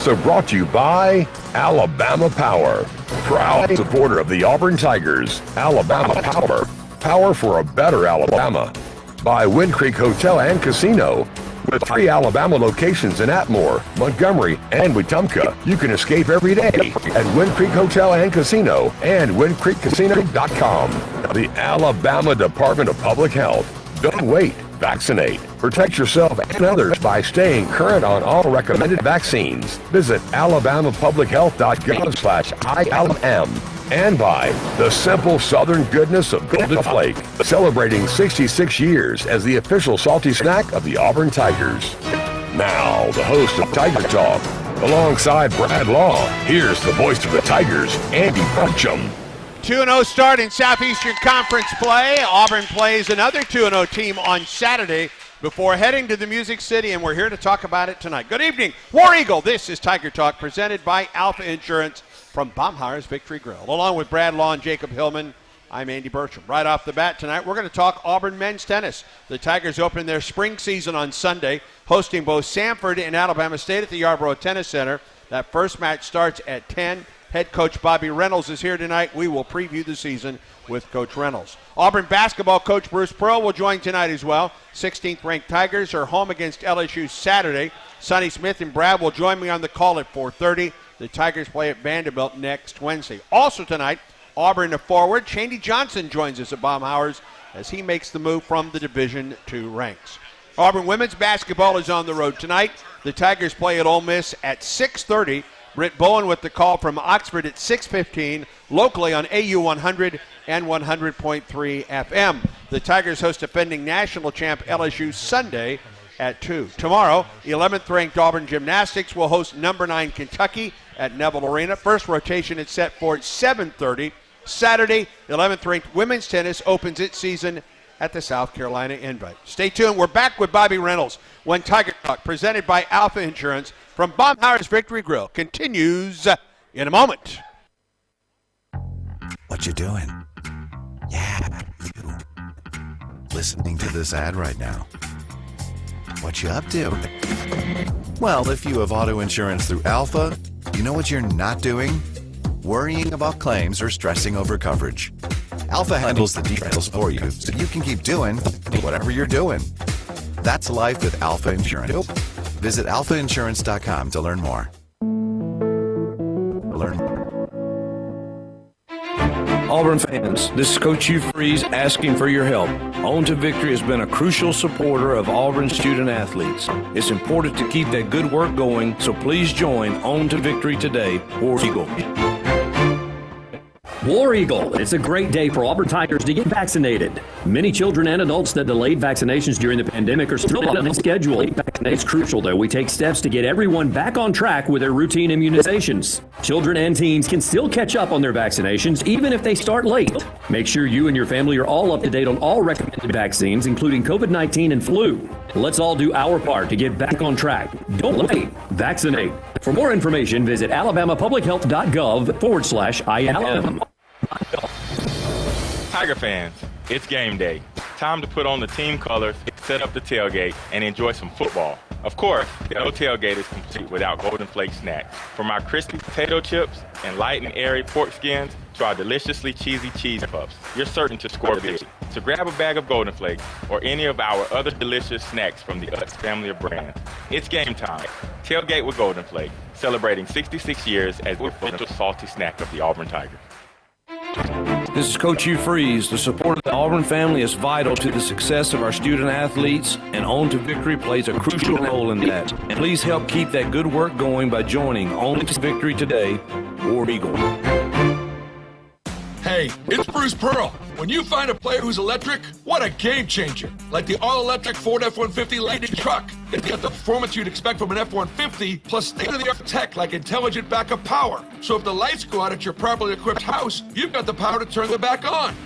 So brought to you by Alabama Power, proud supporter of the Auburn Tigers. Alabama Power, power for a better Alabama. By Wind Creek Hotel and Casino. With 3 Alabama locations in Atmore, Montgomery, and Wetumpka, you can escape every day at Wind Creek Hotel and Casino and windcreekcasino.com. The Alabama Department of Public Health. Don't wait. Vaccinate. Protect yourself and others by staying current on all recommended vaccines. Visit alabamapublichealth.gov/ILM. And by the simple southern goodness of Golden Flake, celebrating 66 years as the official salty snack of the Auburn Tigers. Now, the host of Tiger Talk, alongside Brad Law, here's the voice of the Tigers, Andy Buncham. 2-0 start in Southeastern Conference play. Auburn plays another 2-0 team on Saturday before heading to the Music City, and we're here to talk about it tonight. Good evening, War Eagle. This is Tiger Talk, presented by Alfa Insurance from Baumhauer's Victory Grill. Along with Brad Law and Jacob Hillman, I'm Andy Bertram. Right off the bat tonight, we're going to talk Auburn men's tennis. The Tigers open their spring season on Sunday, hosting both Samford and Alabama State at the Yarborough Tennis Center. That first match starts at 10. Head coach Bobby Reynolds is here tonight. We will preview the season with Coach Reynolds. Auburn basketball coach Bruce Pearl will join tonight as well. 16th ranked Tigers are home against LSU Saturday. Sonny Smith and Brad will join me on the call at 4:30. The Tigers play at Vanderbilt next Wednesday. Also tonight, Auburn forward Chaney Johnson joins us at Baumhauer's as he makes the move from the Division II ranks. Auburn women's basketball is on the road tonight. The Tigers play at Ole Miss at 6:30. Britt Bowen with the call from Oxford at 6:15, locally on AU 100 and 100.3 FM. The Tigers host defending national champ LSU Sunday at 2. Tomorrow, 11th ranked Auburn Gymnastics will host number 9 Kentucky at Neville Arena. First rotation is set for 7:30. Saturday, 11th ranked women's tennis opens its season at the South Carolina Invite. Stay tuned. We're back with Bobby Reynolds when Tiger Talk, presented by Alfa Insurance from Baumhauer's Victory Grill, continues in a moment. What you doing? Yeah, you. Listening to this ad right now. What you up to? Well, if you have auto insurance through Alfa, you know what you're not doing? Worrying about claims or stressing over coverage. Alfa handles the details for you so you can keep doing whatever you're doing. That's life with Alfa Insurance. Visit alfainsurance.com to learn more. Auburn fans, this is Coach Hugh Freeze asking for your help. On to Victory has been a crucial supporter of Auburn student athletes. It's important to keep that good work going, so please join On to Victory today, War Eagle. War Eagle. It's a great day for Auburn Tigers to get vaccinated. Many children and adults that delayed vaccinations during the pandemic are still on schedule. It's crucial, though, we take steps to get everyone back on track with their routine immunizations. Children and teens can still catch up on their vaccinations, even if they start late. Make sure you and your family are all up to date on all recommended vaccines, including COVID-19 and flu. Let's all do our part to get back on track. Don't wait. Vaccinate. For more information, visit alabamapublichealth.gov/ILM. Tiger fans, it's game day. Time to put on the team colors, set up the tailgate, and enjoy some football. Of course, no tailgate is complete without Golden Flake snacks. From our crispy potato chips and light and airy pork skins to our deliciously cheesy cheese puffs, you're certain to score big. So grab a bag of Golden Flakes or any of our other delicious snacks from the Utz family of brands. It's game time. Tailgate with Golden Flake, celebrating 66 years as the official salty snack of the Auburn Tigers. This is Coach Hugh Freeze. The support of the Auburn family is vital to the success of our student athletes, and On to Victory plays a crucial role in that. And please help keep that good work going by joining On to Victory today, War Eagle. Hey, it's Bruce Pearl. When you find a player who's electric, what a game changer. Like the all-electric Ford F-150 Lightning truck. It's got the performance you'd expect from an F-150, plus state-of-the-art tech like intelligent backup power. So if the lights go out at your properly equipped house, you've got the power to turn them back on.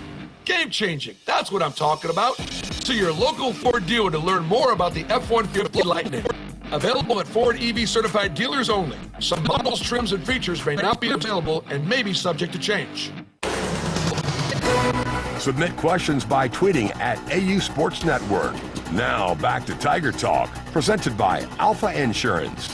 Game changing. That's what I'm talking about. See your local Ford dealer to learn more about the F-150 Lightning. Available at Ford EV certified dealers only. Some models, trims, and features may not be available and may be subject to change. Submit questions by tweeting at AU Sports Network. Now back to Tiger Talk, presented by Alfa Insurance.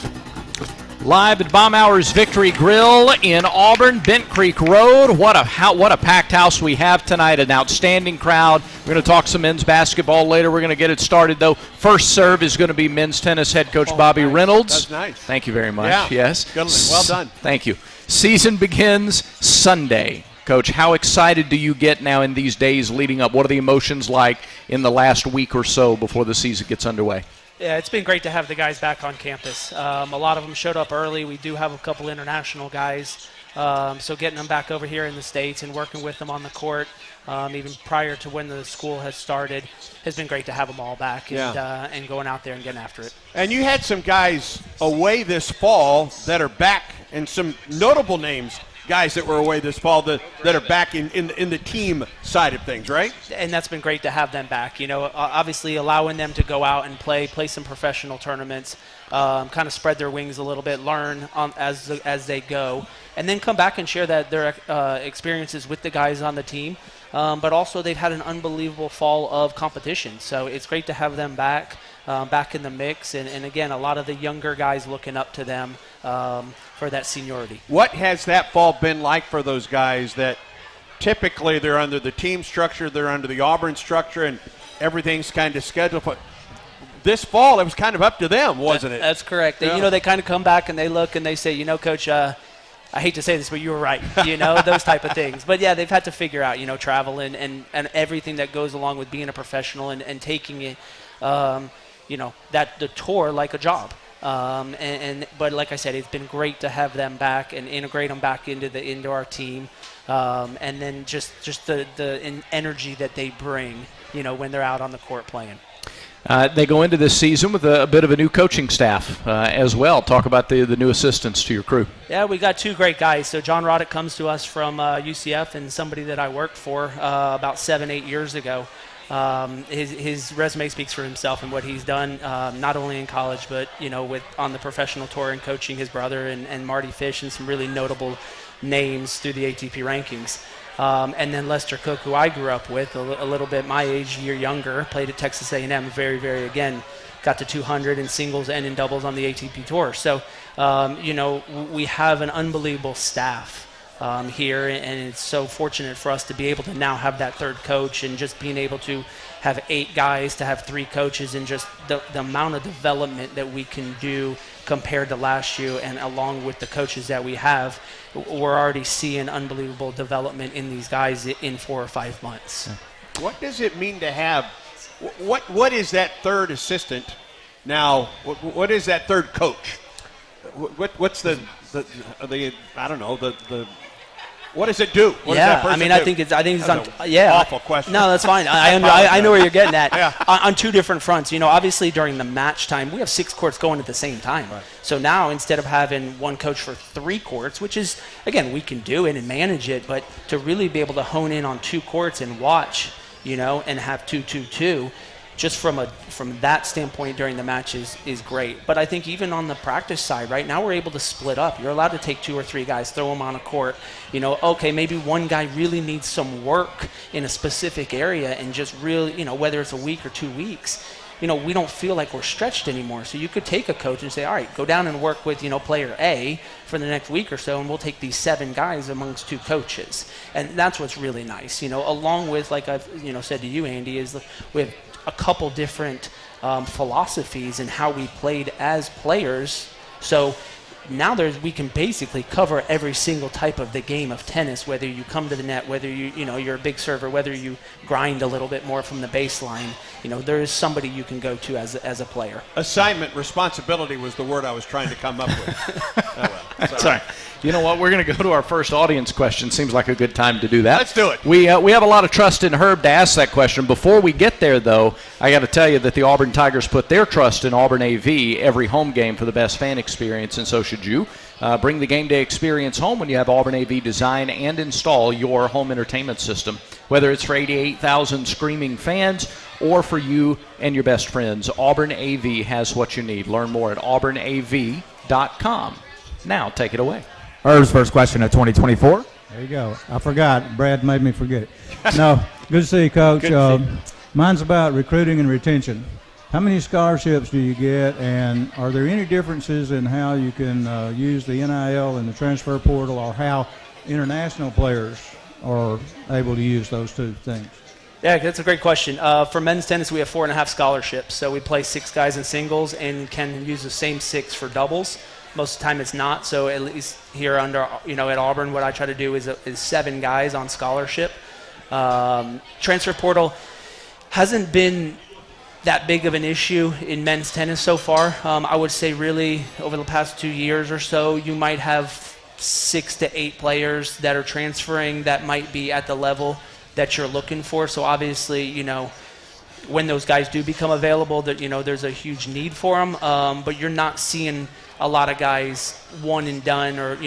Live at Baumhower's Victory Grill in Auburn, Bent Creek Road. What a packed house we have tonight, an outstanding crowd. We're going to talk some men's basketball later. We're going to get it started, though. First serve is going to be men's tennis head coach Bobby Reynolds. That's nice. Thank you very much. Yeah. Yes. Good. Well done. Thank you. Season begins Sunday. Coach, how excited do you get now in these days leading up? What are the emotions like in the last week or so before the season gets underway? Yeah, it's been great to have the guys back on campus. A lot of them showed up early. We do have a couple international guys. So getting them back over here in the States and working with them on the court, even prior to when the school has started, has been great to have them all back and going out there and getting after it. And you had some guys away this fall that are back, and some notable names, guys that were away this fall that are back in the team side of things, right? And that's been great to have them back. You know, obviously allowing them to go out and play some professional tournaments, kind of spread their wings a little bit, learn as they go, and then come back and share their experiences with the guys on the team. But also they've had an unbelievable fall of competition. So it's great to have them back in the mix. And again, a lot of the younger guys looking up to them for that seniority. What has that fall been like for those guys that typically they're under the team structure, they're under the Auburn structure, and everything's kind of scheduled? But this fall, it was kind of up to them, wasn't it? That's correct. Yeah. You know, they kind of come back and they look and they say, you know, Coach, I hate to say this, but you were right, you know, those type of things. But, yeah, they've had to figure out, you know, travel and everything that goes along with being a professional and taking it, you know, the tour like a job. But like I said, it's been great to have them back and integrate them back into our team. And then just the energy that they bring, you know, when they're out on the court playing. They go into this season with a bit of a new coaching staff as well. Talk about the new assistants to your crew. Yeah, we got two great guys. So John Roddick comes to us from UCF, and somebody that I worked for about 7-8 years ago. His resume speaks for himself and what he's done, not only in college, but, you know, on the professional tour and coaching his brother and Marty Fish and some really notable names through the ATP rankings. And then Lester Cook, who I grew up with, a little bit my age, a year younger, played at Texas A&M, again, got to 200 in singles and in doubles on the ATP Tour. So, you know, we have an unbelievable staff here, and it's so fortunate for us to be able to now have that third coach, and just being able to have 8 guys to have 3 coaches, and just the amount of development that we can do compared to last year, and along with the coaches that we have, we're already seeing unbelievable development in these guys in 4 or 5 months. What does it mean to have – what is that third assistant now? What is that third coach? What's the I don't know, the what does it do? What does that person do? I think it's on. Awful question. No, that's fine. I know where you're getting at. Yeah. On 2 different fronts. You know, obviously during the match time, we have 6 courts going at the same time. Right. So now instead of having one coach for 3 courts, which is, again, we can do it and manage it, but to really be able to hone in on 2 courts and watch, you know, and have 2-2-2. Just from that standpoint during the match is great. But I think even on the practice side, right now we're able to split up. You're allowed to take 2 or 3 guys, throw them on a court. You know, okay, maybe one guy really needs some work in a specific area, and just really, you know, whether it's a week or 2 weeks, you know, we don't feel like we're stretched anymore. So you could take a coach and say, all right, go down and work with, you know, player A for the next week or so, and we'll take these 7 guys amongst 2 coaches. And that's what's really nice, you know, along with, like I've, you know, said to you, Andy, is we have a couple different philosophies in how we played as players. So now we can basically cover every single type of the game of tennis, whether you come to the net, whether you're a big server, whether you grind a little bit more from the baseline. You know, there is somebody you can go to as a player. Assignment, responsibility was the word I was trying to come up with. Sorry. You know what? We're going to go to our first audience question. Seems like a good time to do that. Let's do it. We have a lot of trust in Herb to ask that question. Before we get there, though, I got to tell you that the Auburn Tigers put their trust in Auburn AV every home game for the best fan experience, and so should you. Bring the game day experience home when you have Auburn AV design and install your home entertainment system. Whether it's for 88,000 screaming fans or for you and your best friends, Auburn AV has what you need. Learn more at auburnav.com. Now, take it away. Herb's first question of 2024. There you go. I forgot. Brad made me forget it. No, good to see you, Coach. Mine's about recruiting and retention. How many scholarships do you get, and are there any differences in how you can use the NIL and the transfer portal, or how international players are able to use those two things? Yeah, that's a great question. For men's tennis, we have 4.5 scholarships. So we play 6 guys in singles and can use the same 6 for doubles. Most of the time it's not. So at least here under, at Auburn, what I try to do is 7 guys on scholarship. Transfer portal hasn't been that big of an issue in men's tennis so far. I would say really over the past 2 years or so, you might have 6 to 8 players that are transferring that might be at the level that you're looking for. So obviously, when those guys do become available, that there's a huge need for them. But you're not seeing a lot of guys one and done, or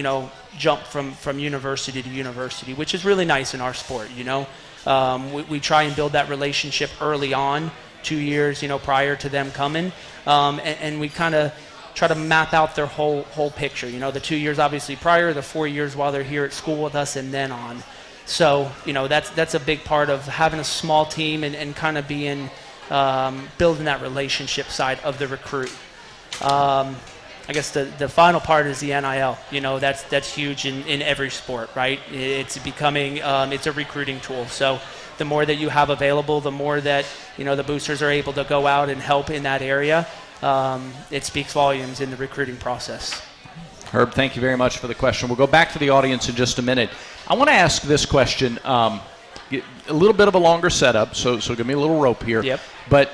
jump from university to university, which is really nice in our sport. We try and build that relationship early on, 2 years prior to them coming, and we kind of try to map out their whole picture. The 2 years obviously prior, the 4 years while they're here at school with us, and then on. So, that's a big part of having a small team and kind of being, building that relationship side of the recruit. I guess the final part is the NIL. That's huge in every sport, right? It's becoming, it's a recruiting tool. So the more that you have available, the more that, the boosters are able to go out and help in that area. It speaks volumes in the recruiting process. Herb, thank you very much for the question. We'll go back to the audience in just a minute. I want to ask this question, a little bit of a longer setup, so give me a little rope here. Yep. But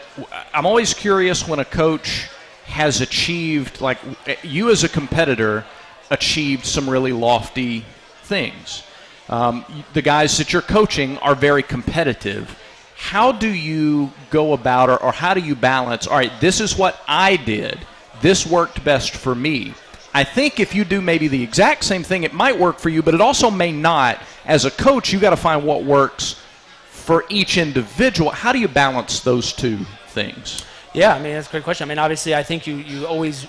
I'm always curious when a coach has achieved, like you as a competitor, achieved some really lofty things. The guys that you're coaching are very competitive. How do you go about, or how do you balance, all right, this is what I did, this worked best for me. I think if you do maybe the exact same thing, it might work for you, but it also may not. As a coach, you got to find what works for each individual. How do you balance those two things? Yeah, that's a great question. Obviously, I think you always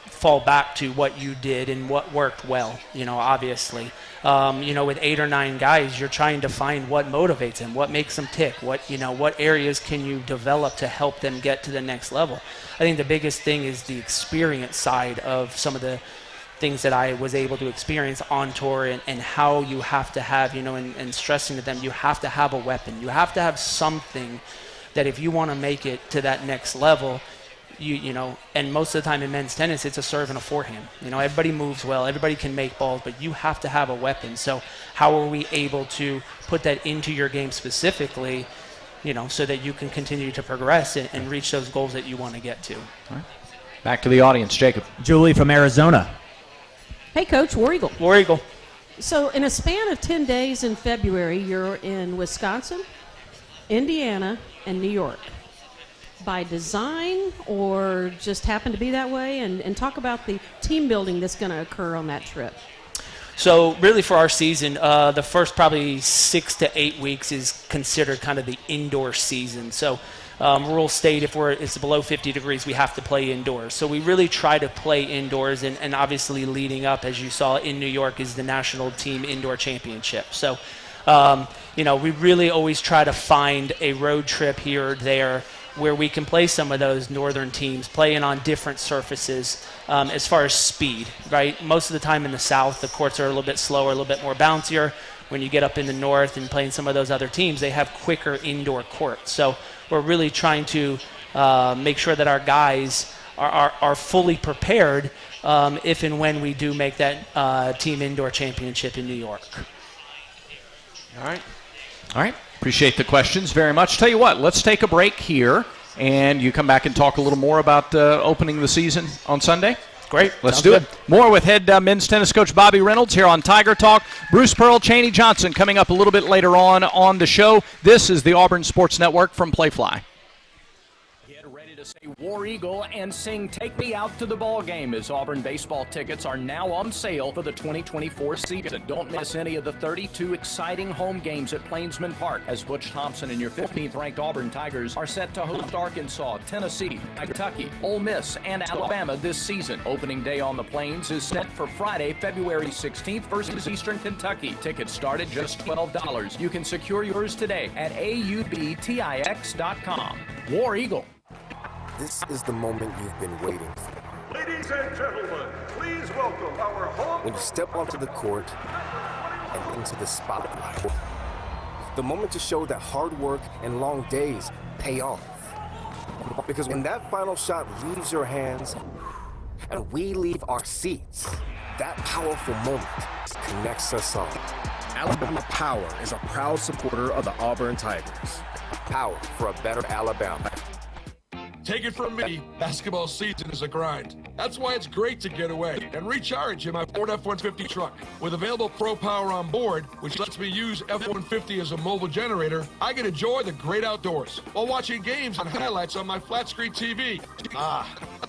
fall back to what you did and what worked well. Obviously, with 8 or 9 guys, you're trying to find what motivates them, what makes them tick, what areas can you develop to help them get to the next level. I think the biggest thing is the experience side of some of the things that I was able to experience on tour, and how you have to have, and stressing to them, you have to have a weapon. You have to have something that if you want to make it to that next level, and most of the time in men's tennis, it's a serve and a forehand. Everybody moves well, everybody can make balls, but you have to have a weapon. So how are we able to put that into your game specifically, so that you can continue to progress and reach those goals that you want to get to? All right. Back to the audience, Jacob. Julie from Arizona. Hey, Coach, War Eagle. War Eagle. So in a span of 10 days in February, you're in Wisconsin, Indiana, and New York. By design, or just happen to be that way? And talk about the team building that's going to occur on that trip. So really for our season, the first probably 6 to 8 weeks is considered kind of the indoor season. So rural state, if it's below 50 degrees, we have to play indoors. So we really try to play indoors, and obviously leading up, as you saw in New York, is the National Team Indoor Championship. So, we really always try to find a road trip here or there where we can play some of those northern teams, playing on different surfaces as far as speed, right? Most of the time in the south, the courts are a little bit slower, a little bit more bouncier. When you get up in the north and playing some of those other teams, they have quicker indoor courts. So we're really trying to make sure that our guys are fully prepared if and when we do make that team indoor championship in New York. All right. Appreciate the questions very much. Tell you what, let's take a break here, and you come back and talk a little more about opening the season on Sunday. Great. Let's do it. More with head men's tennis coach Bobby Reynolds here on Tiger Talk. Bruce Pearl, Chaney Johnson coming up a little bit later on the show. This is the Auburn Sports Network from Playfly. Say War Eagle and sing Take Me Out to the Ball Game, as Auburn baseball tickets are now on sale for the 2024 season. Don't miss any of the 32 exciting home games at Plainsman Park, as Butch Thompson and your 15th ranked Auburn Tigers are set to host Arkansas, Tennessee, Kentucky, Ole Miss, and Alabama this season. Opening day on the Plains is set for Friday, February 16th versus Eastern Kentucky. Tickets start at just $12. You can secure yours today at aubtix.com. War Eagle. This is the moment you've been waiting for. Ladies and gentlemen, please welcome our home. When you step onto the court and into the spotlight. The moment to show that hard work and long days pay off. Because when that final shot leaves your hands and we leave our seats, that powerful moment connects us all. Alabama Power is a proud supporter of the Auburn Tigers. Power for a better Alabama. Take it from me, basketball season is a grind. That's why it's great to get away and recharge in my Ford F-150 truck. With available Pro Power on board, which lets me use F-150 as a mobile generator, I can enjoy the great outdoors while watching games and highlights on my flat-screen TV.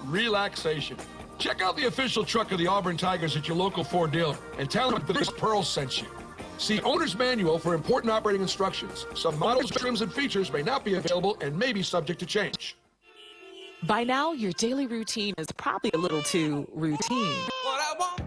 Relaxation. Check out the official truck of the Auburn Tigers at your local Ford dealer and tell them that this Pearl sent you. See owner's manual for important operating instructions. Some models, trims, and features may not be available and may be subject to change. By now, your daily routine is probably a little too routine.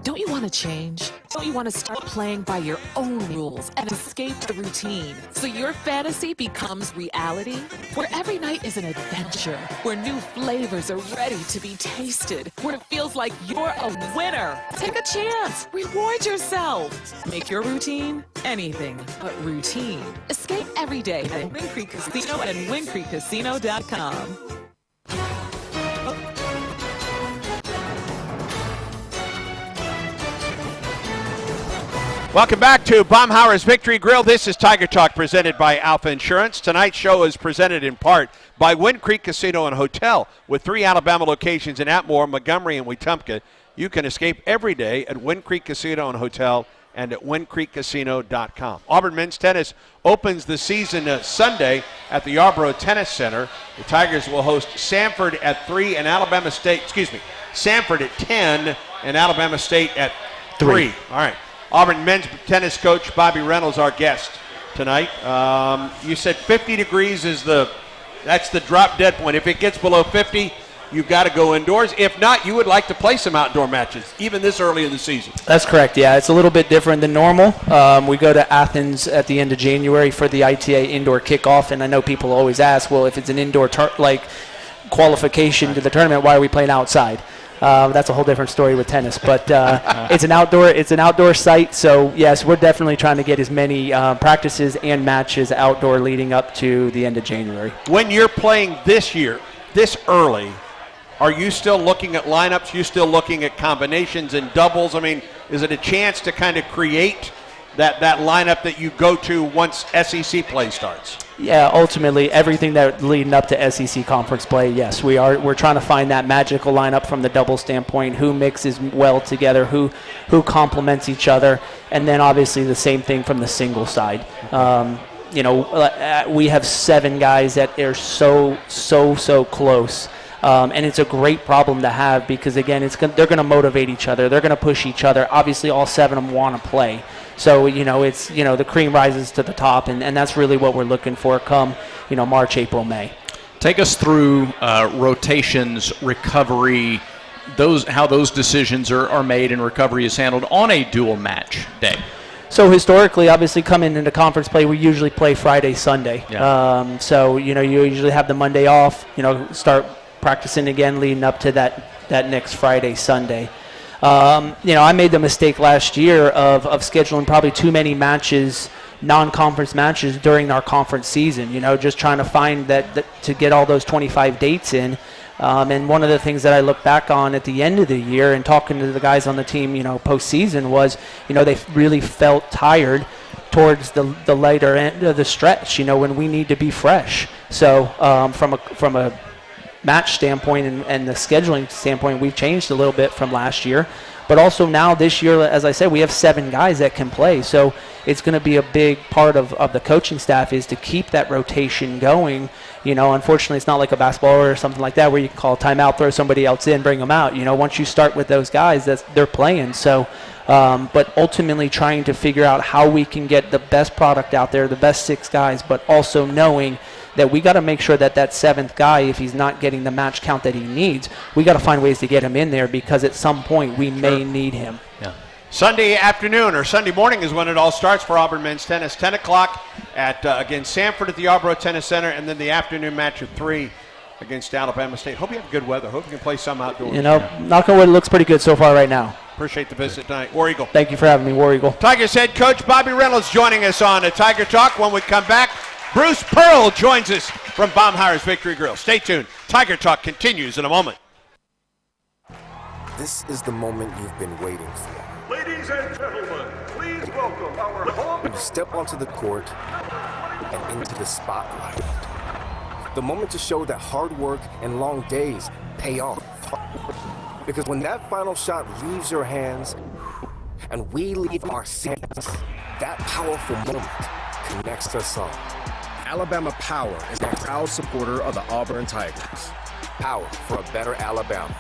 Don't you want to change? Don't you want to start playing by your own rules and escape the routine so your fantasy becomes reality? Where every night is an adventure, where new flavors are ready to be tasted, where it feels like you're a winner. Take a chance. Reward yourself. Make your routine anything but routine. Escape every day at Wind Creek Casino and WindCreekCasino.com. Welcome back to Baumhauer's Victory Grill. This is Tiger Talk presented by Alfa Insurance. Tonight's show is presented in part by Wind Creek Casino and Hotel. With 3 Alabama locations in Atmore, Montgomery, and Wetumpka, you can escape every day at Wind Creek Casino and Hotel and at windcreekcasino.com. Auburn men's tennis opens the season Sunday at the Yarborough Tennis Center. The Tigers will host Samford at 3 and Samford at 10 and Alabama State at 3. All right. Auburn men's tennis coach Bobby Reynolds, our guest tonight. You said 50 degrees that's the drop dead point. If it gets below 50, you've got to go indoors. If not, you would like to play some outdoor matches, even this early in the season. That's correct, yeah. It's a little bit different than normal. We go to Athens at the end of January for the ITA indoor kickoff, and I know people always ask, well, if it's an indoor qualification to the tournament, why are we playing outside? That's a whole different story with tennis, but it's an outdoor site. So yes, we're definitely trying to get as many practices and matches outdoor leading up to the end of January. When you're playing this year, this early, are you still looking at lineups? You still looking at combinations and doubles? I mean, is it a chance to kind of create that lineup that you go to once SEC play starts? Yeah, ultimately everything that leading up to SEC conference play, yes, we're trying to find that magical lineup from the double standpoint, who mixes well together, who complements each other, and then obviously the same thing from the single side. We have 7 guys that are so close. And it's a great problem to have because, again, they're going to motivate each other. They're going to push each other. Obviously, all 7 of them want to play. So, the cream rises to the top, and that's really what we're looking for come, March, April, May. Take us through rotations, recovery, how those decisions are made and recovery is handled on a dual match day. So historically, obviously, coming into conference play, we usually play Friday, Sunday. Yeah. You usually have the Monday off, start practicing again leading up to that next Friday, Sunday. I made the mistake last year of scheduling probably too many matches, non-conference matches during our conference season, just trying to find that to get all those 25 dates in. And one of the things that I look back on at the end of the year and talking to the guys on the team, postseason was, they really felt tired towards the later end of the stretch, when we need to be fresh. So from a match standpoint and the scheduling standpoint, we've changed a little bit from last year. But also now this year, as I said, we have 7 guys that can play. So it's going to be a big part of the coaching staff is to keep that rotation going. Unfortunately, it's not like a basketball or something like that where you can call a timeout, throw somebody else in, bring them out. Once you start with those guys, they're playing. So, but ultimately trying to figure out how we can get the best product out there, the best 6 guys, but also knowing that we got to make sure that 7th guy, if he's not getting the match count that he needs, we got to find ways to get him in there because at some point we may need him. Yeah. Sunday afternoon or Sunday morning is when it all starts for Auburn men's tennis. 10 o'clock at, again, Samford at the Yarborough Tennis Center, and then the afternoon match at 3 against Alabama State. Hope you have good weather. Hope you can play some outdoors. You know, knock on wood, it looks pretty good so far right now. Appreciate the visit tonight. War Eagle. Thank you for having me, War Eagle. Tigers head coach Bobby Reynolds joining us on a Tiger Talk. When we come back, Bruce Pearl joins us from Baumhauer's Victory Grill. Stay tuned. Tiger Talk continues in a moment. This is the moment you've been waiting for. Ladies and gentlemen, please welcome our home. When you step onto the court and into the spotlight. The moment to show that hard work and long days pay off. Because when that final shot leaves your hands and we leave our seats, that powerful moment connects us all. Alabama Power is a proud supporter of the Auburn Tigers. Power for a better Alabama.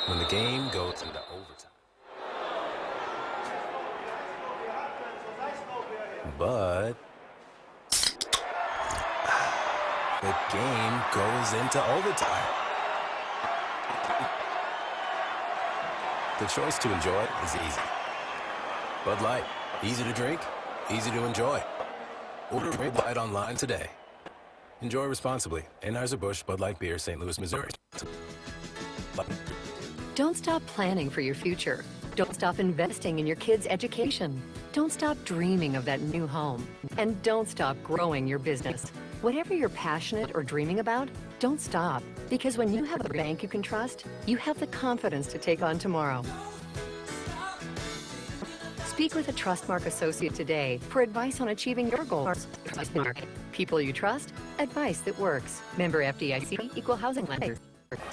When the game goes into overtime. But the game goes into overtime. The choice to enjoy is easy. Bud Light, easy to drink, easy to enjoy. Order Bud Light online today. Enjoy responsibly. Anheuser-Busch Bud Light Beer, St. Louis, Missouri. Don't stop planning for your future. Don't stop investing in your kids' education. Don't stop dreaming of that new home. And don't stop growing your business. Whatever you're passionate or dreaming about, don't stop. Because when you have a bank you can trust, you have the confidence to take on tomorrow. Speak with a Trustmark associate today for advice on achieving your goals. Trustmark. People you trust, advice that works. Member FDIC, Equal Housing Lender.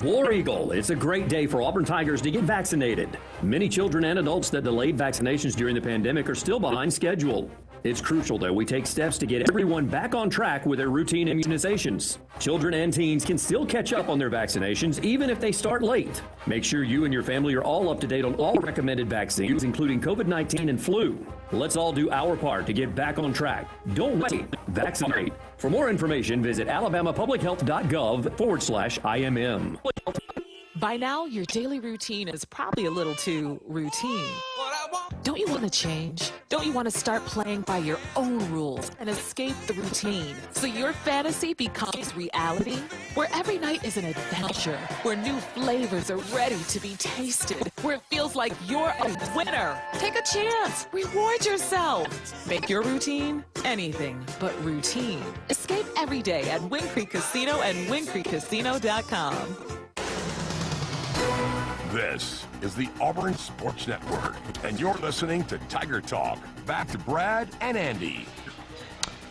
War Eagle, it's a great day for Auburn Tigers to get vaccinated. Many children and adults that delayed vaccinations during the pandemic are still behind schedule. It's crucial that we take steps to get everyone back on track with their routine immunizations. Children and teens can still catch up on their vaccinations even if they start late. Make sure you and your family are all up to date on all recommended vaccines, including COVID-19 and flu. Let's all do our part to get back on track. Don't wait. Vaccinate. For more information, visit alabamapublichealth.gov/IMM. By now, your daily routine is probably a little too routine. Don't you want to change? Don't you want to start playing by your own rules and escape the routine so your fantasy becomes reality? Where every night is an adventure, where new flavors are ready to be tasted, where it feels like you're a winner. Take a chance. Reward yourself. Make your routine anything but routine. Escape every day at Wind Creek Casino and windcreekcasino.com. This is the Auburn Sports Network, and you're listening to Tiger Talk. Back to Brad and Andy.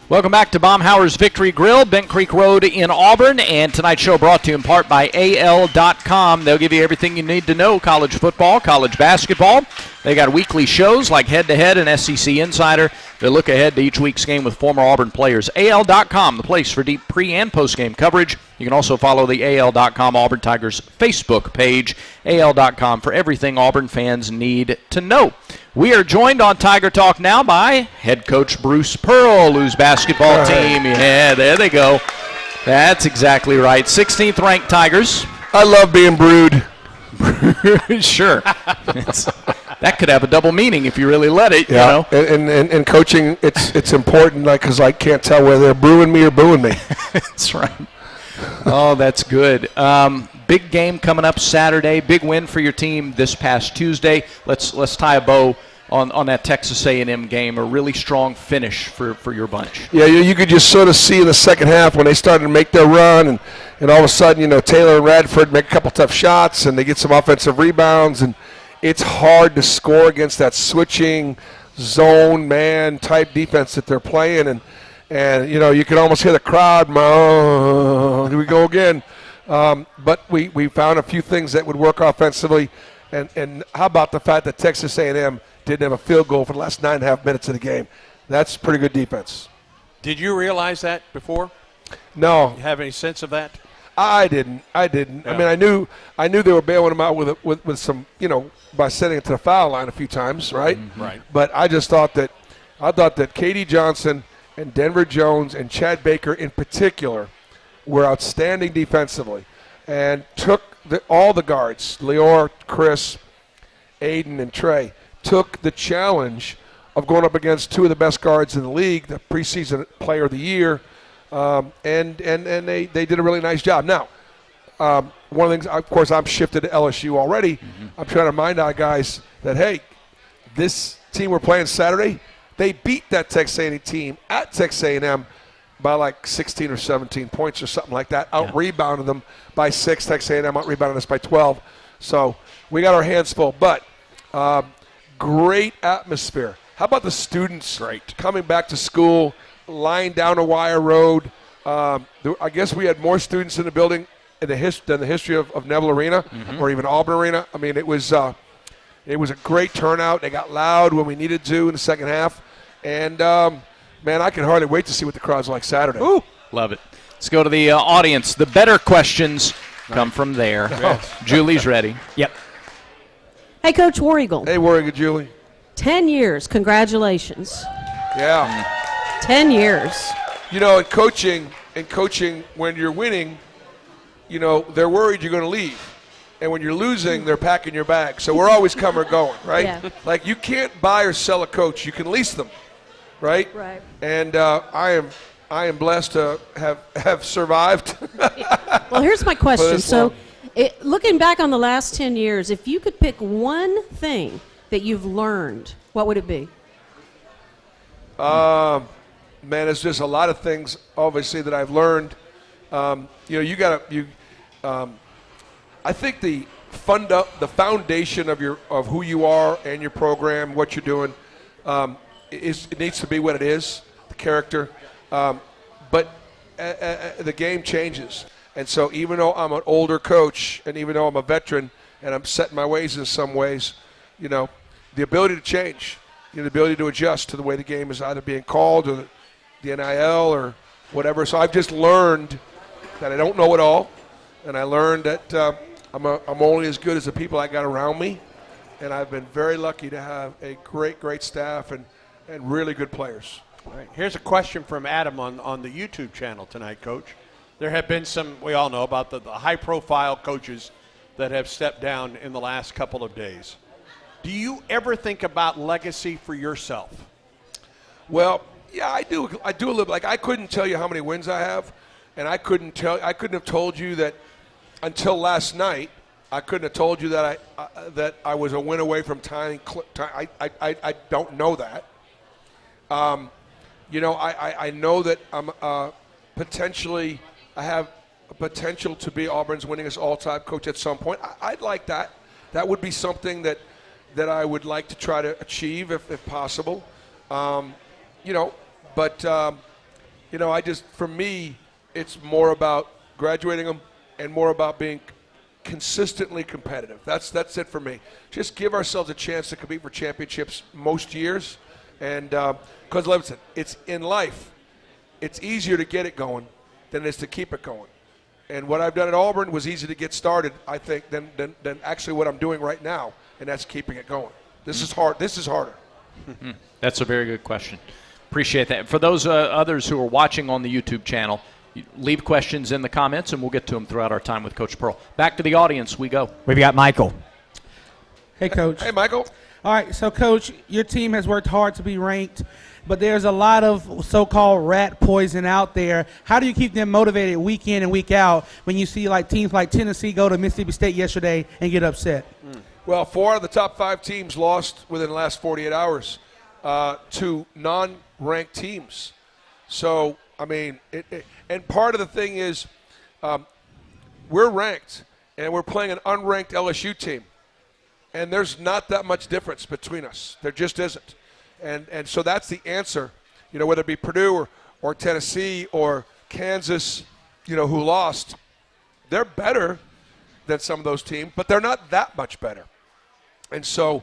Welcome back to Baumhauer's Victory Grill, Bent Creek Road in Auburn, and tonight's show brought to you in part by AL.com. They'll give you everything you need to know: college football, college basketball. They got weekly shows like Head to Head and SEC Insider. They look ahead to each week's game with former Auburn players. AL.com, the place for deep pre- and post-game coverage. You can also follow the AL.com Auburn Tigers Facebook page, AL.com, for everything Auburn fans need to know. We are joined on Tiger Talk now by head coach Bruce Pearl, whose basketball team, yeah, there they go. That's exactly right. 16th ranked Tigers. I love being brewed. Sure. That could have a double meaning if you really let it, yeah. You know. And coaching, it's important, like, because I can't tell whether they're brewing me or booing me. That's right. Oh, that's good. Big game coming up Saturday. Big win for your team this past Tuesday. Let's tie a bow on that Texas A&M game. A really strong finish for your bunch. Yeah, you could just sort of see in the second half when they started to make their run, and all of a sudden, Taylor and Radford make a couple tough shots, and they get some offensive rebounds, and it's hard to score against that switching zone man type defense that they're playing, and you can almost hear the crowd. Here we go again. But we found a few things that would work offensively, and how about the fact that Texas A&M didn't have a field goal for the last 9.5 minutes of the game? That's pretty good defense. Did you realize that before? No. You have any sense of that? I didn't. Yeah. I mean, I knew they were bailing them out with some, by setting it to the foul line a few times, right? Mm-hmm. Right. But I just thought that K.D. Johnson and Denver Jones and Chad Baker in particular were outstanding defensively and took all the guards, Lior, Chris, Aiden, and Trey, took the challenge of going up against two of the best guards in the league, the preseason player of the year, and they did a really nice job. Now, one of the things, of course, I'm shifted to LSU already. Mm-hmm. I'm trying to remind our guys that, hey, this team we're playing Saturday, they beat that Texas A&M team at Texas A&M by like 16 or 17 points or something like that. Out-rebounded them by 6. Texas A&M out-rebounded us by 12. So we got our hands full. But great atmosphere. How about the students coming back to school, lying down a wire road? I guess we had more students in the building than the history of Neville Arena or even Auburn Arena. I mean, it was a great turnout. They got loud when we needed to in the second half. And, man, I can hardly wait to see what the crowd's like Saturday. Ooh, love it. Let's go to the audience. The better questions come from there. Yes. Julie's ready. Yep. Hey, Coach War Eagle. Hey, War Eagle, Julie. 10 years. Congratulations. Yeah. 10 years. You know, in coaching, when you're winning, you know, they're worried you're going to leave. And when you're losing, they're packing your bag. So we're always coming or going, right? Yeah. Like, you can't buy or sell a coach. You can lease them, right? Right. And I am blessed to have survived. Well, here's my question. this So, long. looking back on the last 10 years, if you could pick one thing that you've learned, what would it be? Man, there's just a lot of things, obviously, that I've learned. I think the foundation of who you are and your program, what you're doing, it needs to be what it is, the character. But the game changes. And so even though I'm an older coach and even though I'm a veteran and I'm set in my ways in some ways, you know, the ability to change, the ability to adjust to the way the game is either being called or the NIL or whatever. So I've just learned that I don't know it all. And I learned that I'm only as good as the people I got around me. And I've been very lucky to have a great staff and really good players. All right. Here's a question from Adam on the YouTube channel tonight, Coach. There have been some, we all know about the high-profile coaches that have stepped down in the last couple of days. Do you ever think about legacy for yourself? Well, yeah, I do a little. Like, I couldn't tell you how many wins I have, and I couldn't have told you that until last night. I couldn't have told you that I was a win away from tying. I don't know that. You know, I know that I'm potentially. I have a potential to be Auburn's winningest all-time coach at some point. I'd like that. That would be something that I would like to try to achieve if possible. You know, but you know, for me, it's more about graduating them and more about being consistently competitive. That's it for me. Just give ourselves a chance to compete for championships most years, and because listen, it's in life, it's easier to get it going than it is to keep it going. And what I've done at Auburn was easy to get started, I think, than actually what I'm doing right now, and that's keeping it going. This is hard. This is harder. That's a very good question. Appreciate that. For those others who are watching on the YouTube channel, leave questions in the comments, and we'll get to them throughout our time with Coach Pearl. Back to the audience we go. We've got Michael. Hey, Coach. Hey, Michael. All right, so, Coach, your team has worked hard to be ranked, but there's a lot of so-called rat poison out there. How do you keep them motivated week in and week out when you see like teams like Tennessee go to Mississippi State yesterday and get upset? Well, 4 of the top 5 teams lost within the last 48 hours to non-ranked teams. So, I mean, and part of the thing is we're ranked, and we're playing an unranked LSU team. And there's not that much difference between us. There just isn't. And so that's the answer, you know, whether it be Purdue or Tennessee or Kansas, you know, who lost. They're better than some of those teams, but they're not that much better. And so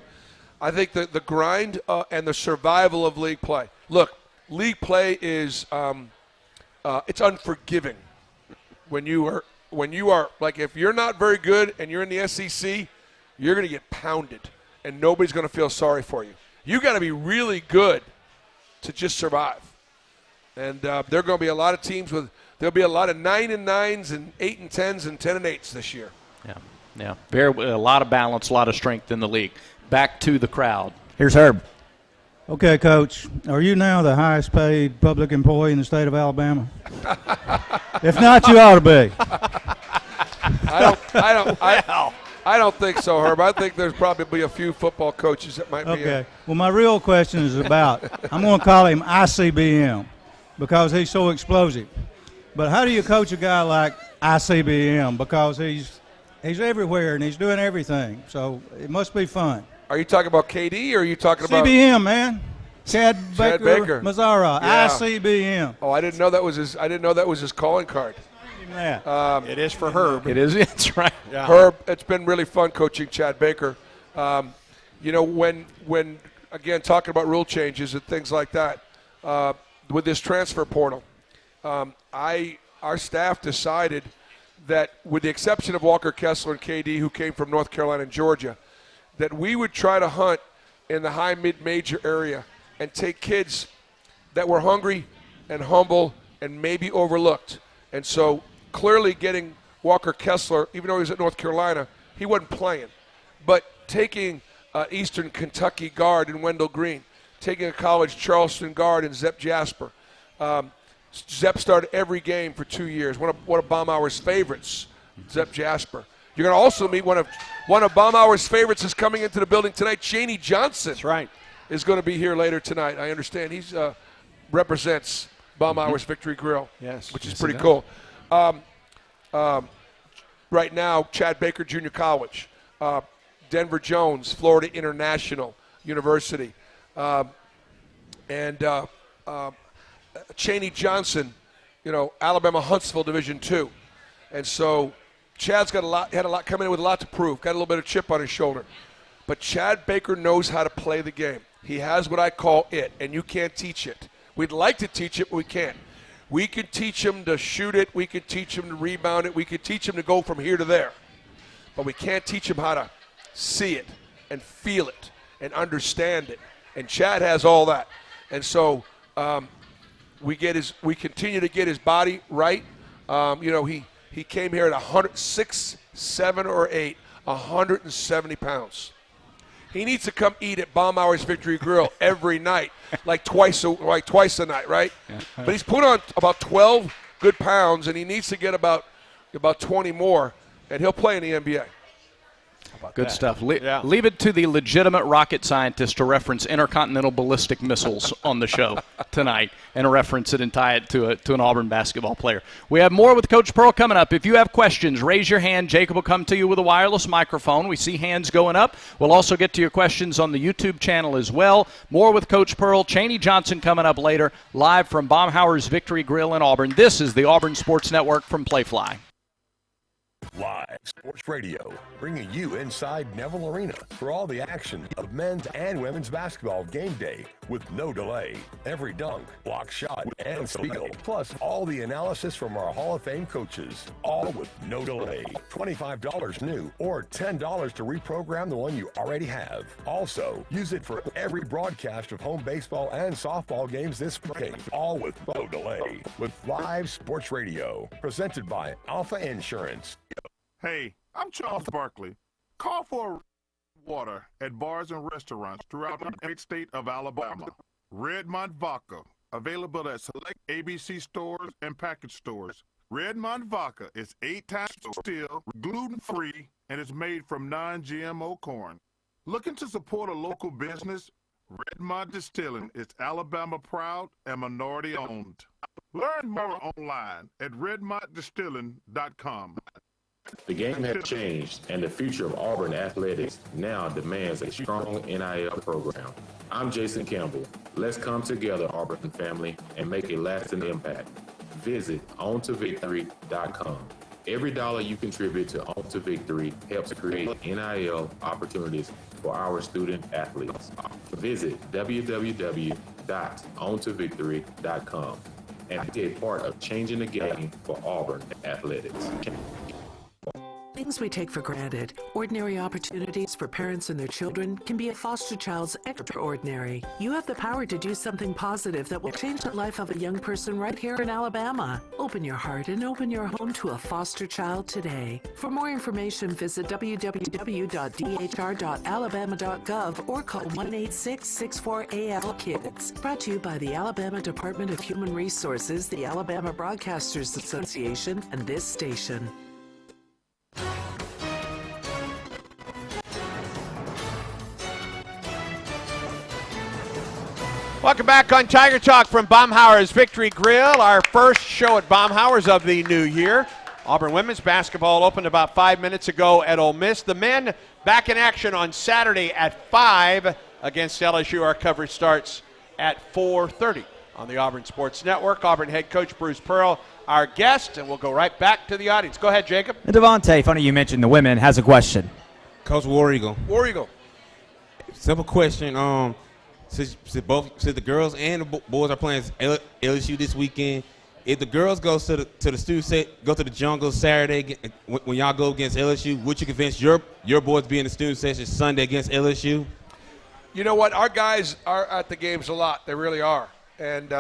I think the grind and the survival of league play. Look, league play is it's unforgiving. When you are like, if you're not very good and you're in the SEC, you're going to get pounded, and nobody's going to feel sorry for you. You got to be really good to just survive. And there are going to be a lot of teams there'll be a lot of 9-9s and 8-10s and 10-8s this year. Yeah. A lot of balance, a lot of strength in the league. Back to the crowd. Here's Herb. Okay, Coach, are you now the highest paid public employee in the state of Alabama? If not, you ought to be. I don't think so, Herb. I think there's probably a few football coaches that might be. Okay. Well, my real question is about, I'm going to call him ICBM because he's so explosive. But how do you coach a guy like ICBM? Because he's everywhere and he's doing everything. So it must be fun. Are you talking about KD or are you talking about CBM, man? Chad Baker. Mazzara, Yeah. ICBM. Oh, I didn't know that was his calling card. It is for Herb. It is. It's right. Yeah. Herb, it's been really fun coaching Chad Baker. When again talking about rule changes and things like that, with this transfer portal, our staff decided that with the exception of Walker Kessler and KD, who came from North Carolina and Georgia, that we would try to hunt in the high mid-major area and take kids that were hungry and humble and maybe overlooked. And so clearly getting Walker Kessler, even though he was at North Carolina, he wasn't playing. But taking Eastern Kentucky guard in Wendell Green, taking a college Charleston guard in Zep Jasper. Zep started every game for 2 years. One of Baumhower's favorites, Zep Jasper. You're going to also meet one of Baumhower's favorites is coming into the building tonight. Cheney Johnson. That's right. Is going to be here later tonight. I understand he's represents Baumhower's Victory Grill. Yes, which is yes, pretty he cool. Right now, Chad Baker Junior College, Denver Jones, Florida International University, and Cheney Johnson, Alabama Huntsville Division II, and so Chad's had a lot coming in with a lot to prove. Got a little bit of chip on his shoulder, but Chad Baker knows how to play the game. He has what I call it, and you can't teach it. We'd like to teach it, but we can't. We can teach him to shoot it. We can teach him to rebound it. We can teach him to go from here to there. But we can't teach him how to see it and feel it and understand it. And Chad has all that. And so we continue to get his body right. He came here at 106, 7, or 8, 170 pounds. He needs to come eat at Baumhower's Victory Grill every night, like twice a night, right? Yeah. But he's put on about 12 good pounds, and he needs to get about 20 more, and he'll play in the NBA. Good stuff. Leave it to the legitimate rocket scientist to reference intercontinental ballistic missiles on the show tonight and reference it and tie it to an Auburn basketball player. We have more with Coach Pearl coming up. If you have questions, raise your hand. Jacob will come to you with a wireless microphone. We see hands going up. We'll also get to your questions on the YouTube channel as well. More with Coach Pearl. Cheney Johnson coming up later, live from Baumhower's Victory Grill in Auburn. This is the Auburn Sports Network from Playfly. Live Sports Radio, bringing you inside Neville Arena for all the action of men's and women's basketball game day with no delay. Every dunk, block shot, and steal, plus all the analysis from our Hall of Fame coaches, all with no delay. $25 new or $10 to reprogram the one you already have. Also, use it for every broadcast of home baseball and softball games this spring, all with no delay. With Live Sports Radio, presented by Alfa Insurance. Hey, I'm Charles Barkley. Call for water at bars and restaurants throughout the great state of Alabama. Redmont Vodka, available at select ABC stores and package stores. Redmont Vodka is 8 times still, gluten-free, and is made from non-GMO corn. Looking to support a local business? Redmont Distilling is Alabama proud and minority owned. Learn more online at redmontdistilling.com. The game has changed, and the future of Auburn athletics now demands a strong NIL program. I'm Jason Campbell. Let's come together, Auburn family, and make a lasting impact. Visit OnToVictory.com. Every dollar you contribute to On to Victory helps create NIL opportunities for our student athletes. Visit www.ontovictory.com and be a part of changing the game for Auburn athletics. Things we take for granted, ordinary opportunities for parents and their children, can be a foster child's extraordinary. You have the power to do something positive that will change the life of a young person right here in Alabama. Open your heart and open your home to a foster child today. For more information, visit www.dhr.alabama.gov or call 1-866-64-AL-KIDS. Brought to you by the Alabama Department of Human Resources, the Alabama Broadcasters Association, and this station. Welcome back on Tiger Talk from Baumhauer's Victory Grill, our first show at Baumhauer's of the new year. Auburn women's basketball opened about 5 minutes ago at Ole Miss. The men back in action on Saturday at 5 against LSU. Our coverage starts at 4:30 on the Auburn Sports Network. Auburn head coach Bruce Pearl, our guest, and we'll go right back to the audience. Go ahead, Jacob. Devontae, funny you mentioned the women, has a question. Coach War Eagle. War Eagle. Simple question. Since the girls and the boys are playing LSU this weekend, if the girls go to the student set, go to the jungle Saturday when y'all go against LSU, would you convince your boys to be in the student session Sunday against LSU? You know what? Our guys are at the games a lot. They really are, and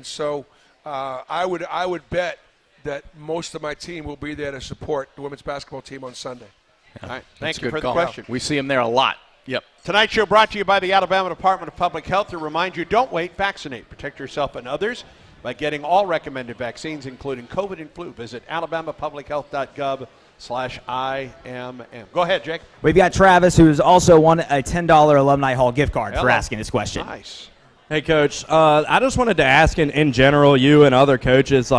so I would bet that most of my team will be there to support the women's basketball team on Sunday. All right. That's Thank you a good for the call. question. We see them there a lot. Yep. Tonight's show brought to you by the Alabama Department of Public Health to remind you, don't wait, vaccinate. Protect yourself and others by getting all recommended vaccines, including COVID and flu. Visit alabamapublichealth.gov/IMM. Go ahead, Jake. We've got Travis, who's also won a $10 Alumni Hall gift card for asking this question. Nice. Hey, Coach. I just wanted to ask, in general, you and other coaches,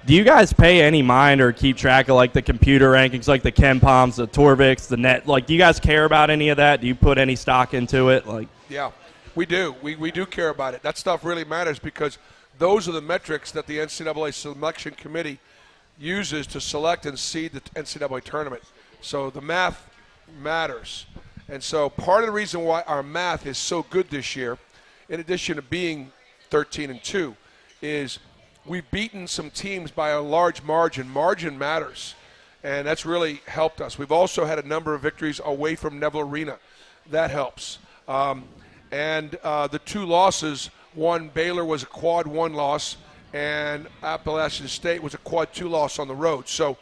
do you guys pay any mind or keep track of, the computer rankings, like the Ken Palms, the Torviks, the Net? Do you guys care about any of that? Do you put any stock into it? Yeah, we do. We do care about it. That stuff really matters because those are the metrics that the NCAA Selection Committee uses to select and seed the NCAA tournament. So the math matters. And so part of the reason why our math is so good this year, in addition to being 13-2, is we've beaten some teams by a large margin. Margin matters, and that's really helped us. We've also had a number of victories away from Neville Arena. That helps. And the two losses, Baylor was a quad 1 loss, and Appalachian State was a quad 2 loss on the road. So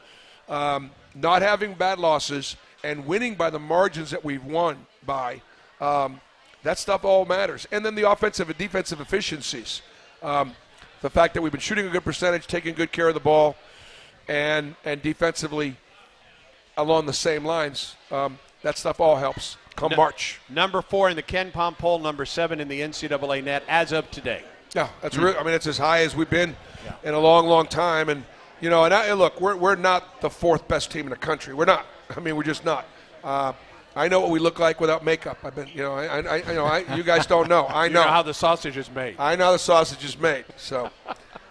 not having bad losses and winning by the margins that we've won by, that stuff all matters. And then the offensive and defensive efficiencies. The fact that we've been shooting a good percentage, taking good care of the ball, and defensively along the same lines, that stuff all helps come March. Number 4 in the Ken Palm poll, number 7 in the NCAA net as of today. Yeah, that's it's as high as we've been in a long, long time. And, look, we're not the 4th best team in the country. We're not. We're just not. I know what we look like without makeup. I've been, you guys don't know. I know. You know how the sausage is made. I know how the sausage is made. So,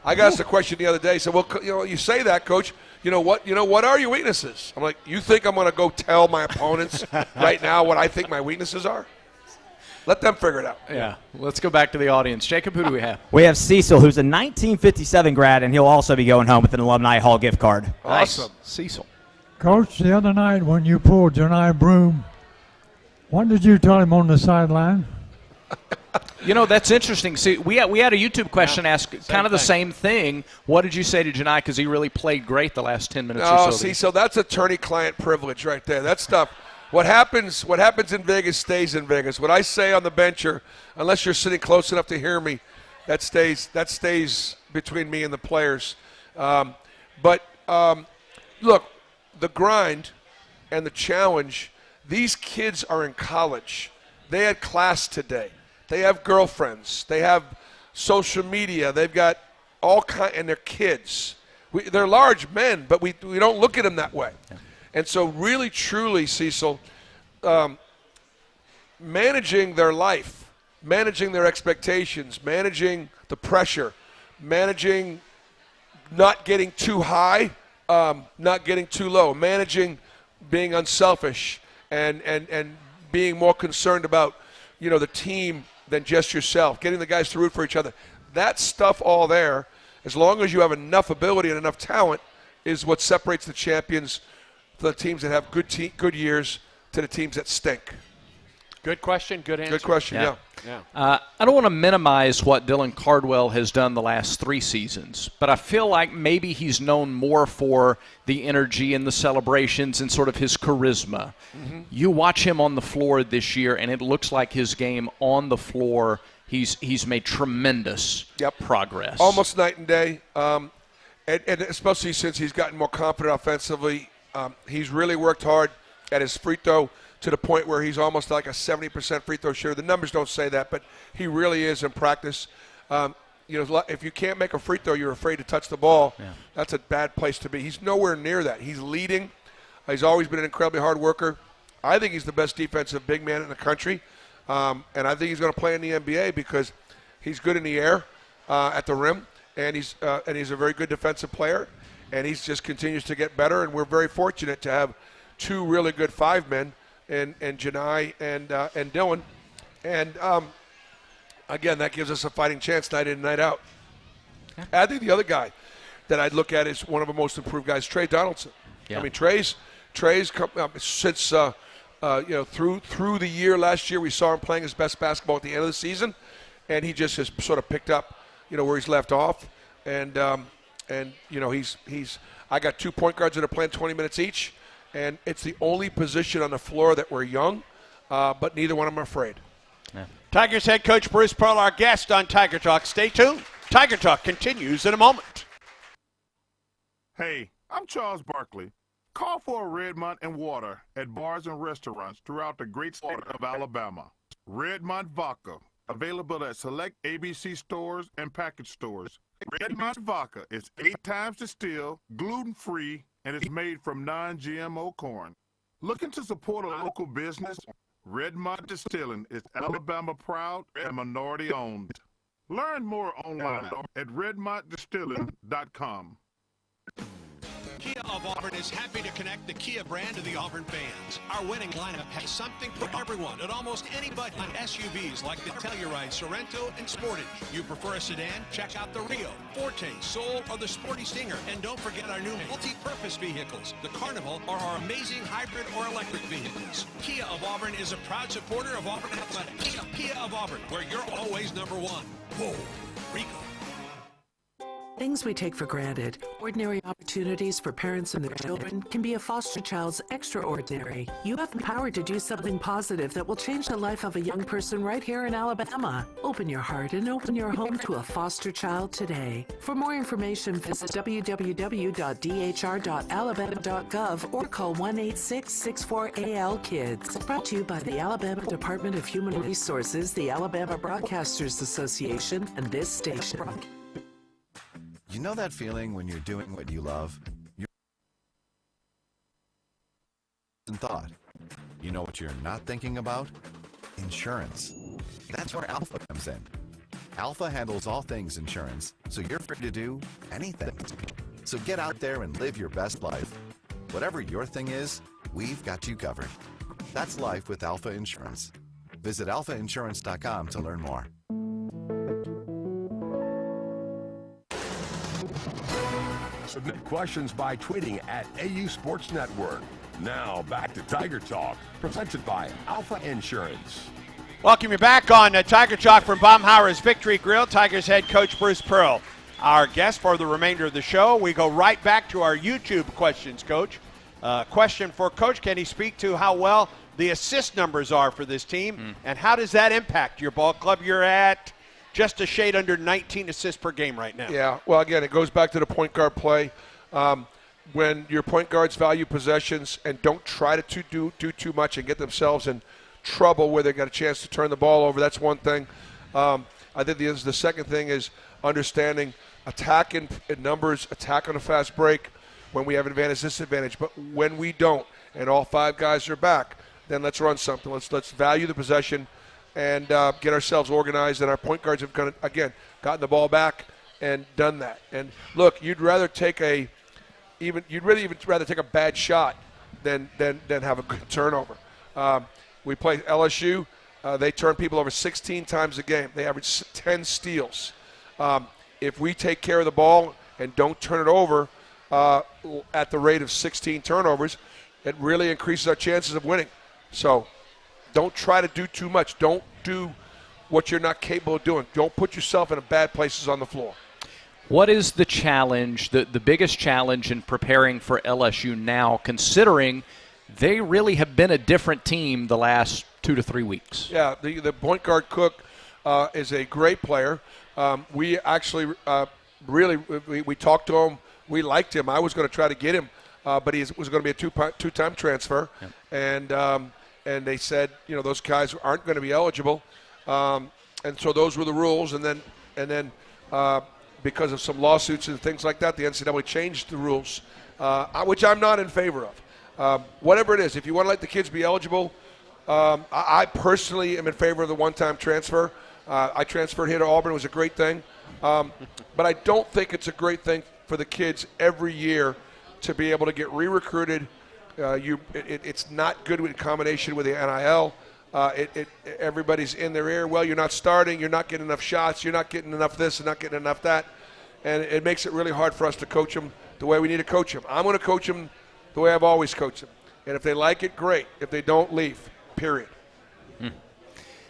I got asked a question the other day. So, well, you say that, Coach. What are your weaknesses? I'm like, you think I'm going to go tell my opponents right now what I think my weaknesses are? Let them figure it out. Yeah. Let's go back to the audience. Jacob, who do we have? We have Cecil, who's a 1957 grad, and he'll also be going home with an Alumni Hall gift card. Awesome. Nice. Cecil. Coach, the other night when you pulled Janai Broom, what did you tell him on the sideline? That's interesting. See, we had a YouTube question asked kind of the same thing. What did you say to Janai? Because he really played great the last 10 minutes or so. So that's attorney-client privilege right there. That stuff. What happens in Vegas stays in Vegas. What I say on the bench, unless you're sitting close enough to hear me, that stays between me and the players. Look, the grind and the challenge. These kids are in college. They had class today. They have girlfriends. They have social media. They've got all kind, and they're kids. They're large men, but we don't look at them that way. Yeah. And so really, truly, Cecil, managing their life, managing their expectations, managing the pressure, managing not getting too high, not getting too low, managing being unselfish, and being more concerned about, the team than just yourself, getting the guys to root for each other. That stuff all there, as long as you have enough ability and enough talent, is what separates the champions for the teams that have good years to the teams that stink? Good question. Good answer. Good question, yeah. I don't want to minimize what Dylan Cardwell has done the last 3 seasons, but I feel like maybe he's known more for the energy and the celebrations and sort of his charisma. Mm-hmm. You watch him on the floor this year, and it looks like his game on the floor, he's made tremendous progress. Almost night and day, and especially since he's gotten more confident offensively. He's really worked hard at his free throw to the point where he's almost like a 70% free throw shooter. The numbers don't say that, but he really is in practice. If you can't make a free throw, you're afraid to touch the ball. Yeah. That's a bad place to be. He's nowhere near that. He's leading. He's always been an incredibly hard worker. I think he's the best defensive big man in the country, and I think he's going to play in the NBA because he's good in the air at the rim, and he's a very good defensive player, and he just continues to get better. And we're very fortunate to have 2 really good 5 men. And Janai and Dylan. And, again, that gives us a fighting chance night in and night out. Yeah. I think the other guy that I'd look at is one of the most improved guys, Trey Donaldson. Yeah. I mean, Trey's come since through the year last year, we saw him playing his best basketball at the end of the season, and he just has sort of picked up, where he's left off. And he's I got 2 point guards that are playing 20 minutes each. And it's the only position on the floor that we're young, but neither one of them are afraid. Yeah. Tigers head coach Bruce Pearl, our guest on Tiger Talk. Stay tuned. Tiger Talk continues in a moment. Hey, I'm Charles Barkley. Call for a Redmont and water at bars and restaurants throughout the great state of Alabama. Redmont Vodka, available at select ABC stores and package stores. Redmont Vodka is 8 times distilled, gluten-free, and it's made from non-GMO corn. Looking to support a local business? Redmont Distilling is Alabama proud and minority owned. Learn more online at redmontdistilling.com. Kia of Auburn is happy to connect the Kia brand to the Auburn fans. Our winning lineup has something for everyone at almost any budget. SUVs like the Telluride, Sorrento, and Sportage. You prefer a sedan? Check out the Rio, Forte, Soul, or the Sporty Stinger. And don't forget our new multi-purpose vehicles, the Carnival, or our amazing hybrid or electric vehicles. Kia of Auburn is a proud supporter of Auburn Athletics. Kia of Auburn, where you're always number 1. Whoa, Rico. Things we take for granted, ordinary opportunities for parents and their children, can be a foster child's extraordinary. You have the power to do something positive that will change the life of a young person right here in Alabama. Open your heart and open your home to a foster child today. For more information, visit www.dhr.alabama.gov or call 1-866-64-AL-KIDS. Brought to you by the Alabama Department of Human Resources, the Alabama Broadcasters Association, and this station. You know that feeling when you're doing what you love? You're in thought. You know what you're not thinking about? Insurance. That's where Alfa comes in. Alfa handles all things insurance, so you're free to do anything. So get out there and live your best life. Whatever your thing is, we've got you covered. That's life with Alfa Insurance. Visit alfainsurance.com to learn more. Submit questions by tweeting at AU Sports Network. Now back to Tiger Talk, presented by Alfa Insurance. Welcome you back on Tiger Talk from Baumhauer's Victory Grill. Tigers head coach Bruce Pearl, our guest for the remainder of the show. We go right back to our YouTube questions, Coach. Question for Coach: can he speak to how well the assist numbers are for this team, and how does that impact your ball club? You're at just a shade under 19 assists per game right now. Yeah, well, again, it goes back to the point guard play. When your point guards value possessions and don't try to do too much and get themselves in trouble where they got a chance to turn the ball over, that's one thing. I think the second thing is understanding attack in numbers, attack on a fast break when we have advantage, disadvantage. But when we don't and all 5 guys are back, then let's run something. Let's value the possession and get ourselves organized. And our point guards have gotten the ball back and done that. And look, you'd rather take rather take a bad shot than have a good turnover. We play LSU. They turn people over 16 times a game. They average 10 steals. If we take care of the ball and don't turn it over at the rate of 16 turnovers, it really increases our chances of winning. So don't try to do too much. Don't do what you're not capable of doing. Don't put yourself in bad places on the floor. What is the challenge, the biggest challenge in preparing for LSU now, considering they really have been a different team the last 2 to 3 weeks? Yeah, the point guard Cook is a great player. We actually we talked to him. We liked him. I was going to try to get him, but he was going to be a two-time transfer. Yep. And they said, those guys aren't going to be eligible. And so those were the rules. And then because of some lawsuits and things like that, the NCAA changed the rules, which I'm not in favor of. Whatever it is, if you want to let the kids be eligible, I personally am in favor of the one-time transfer. I transferred here to Auburn. It was a great thing. But I don't think it's a great thing for the kids every year to be able to get re-recruited. It's not good in combination with the NIL. Everybody's in their ear. Well, you're not starting. You're not getting enough shots. You're not getting enough this and not getting enough that. And it makes it really hard for us to coach them the way we need to coach them. I'm going to coach them the way I've always coached them. And if they like it, great. If they don't, leave. Period.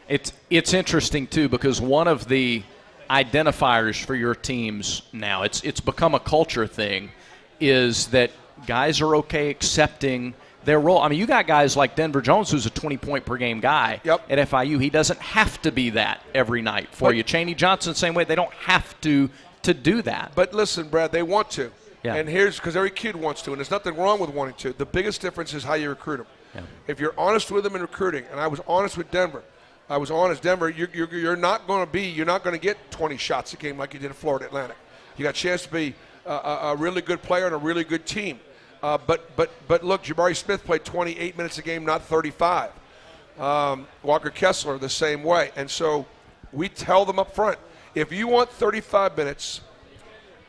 It's interesting, too, because one of the identifiers for your teams now, it's become a culture thing, is that guys are okay accepting their role. I mean, you got guys like Denver Jones, who's a 20-point-per-game guy at FIU. He doesn't have to be that every night for you. Chaney Johnson, same way. They don't have to do that. But listen, Brad, they want to. Yeah. And here's because every kid wants to, and there's nothing wrong with wanting to. The biggest difference is how you recruit them. Yeah. If you're honest with them in recruiting, and I was honest with Denver, Denver, you're not going to get 20 shots a game like you did at Florida Atlantic. You got a chance to be a really good player and a really good team. But look, Jabari Smith played 28 minutes a game, not 35. Walker Kessler the same way. And so we tell them up front, if you want 35 minutes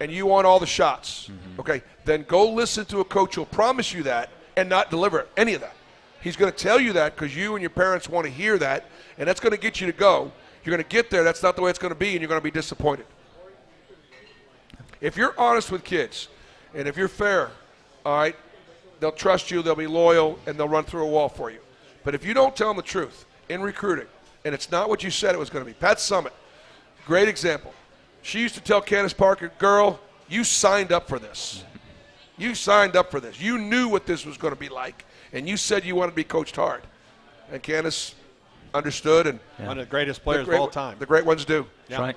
and you want all the shots, okay, then go listen to a coach who'll promise you that and not deliver any of that. He's going to tell you that because you and your parents want to hear that, and that's going to get you to go. You're going to get there. That's not the way it's going to be, and you're going to be disappointed. If you're honest with kids, and if you're fair, all right, they'll trust you, they'll be loyal, and they'll run through a wall for you. But if you don't tell them the truth in recruiting, and it's not what you said it was going to be. Pat Summitt, great example. She used to tell Candace Parker, girl, you signed up for this. You signed up for this. You knew what this was going to be like, and you said you wanted to be coached hard. And Candace understood. And one of the greatest players of all time. The great ones do. Yeah. Right.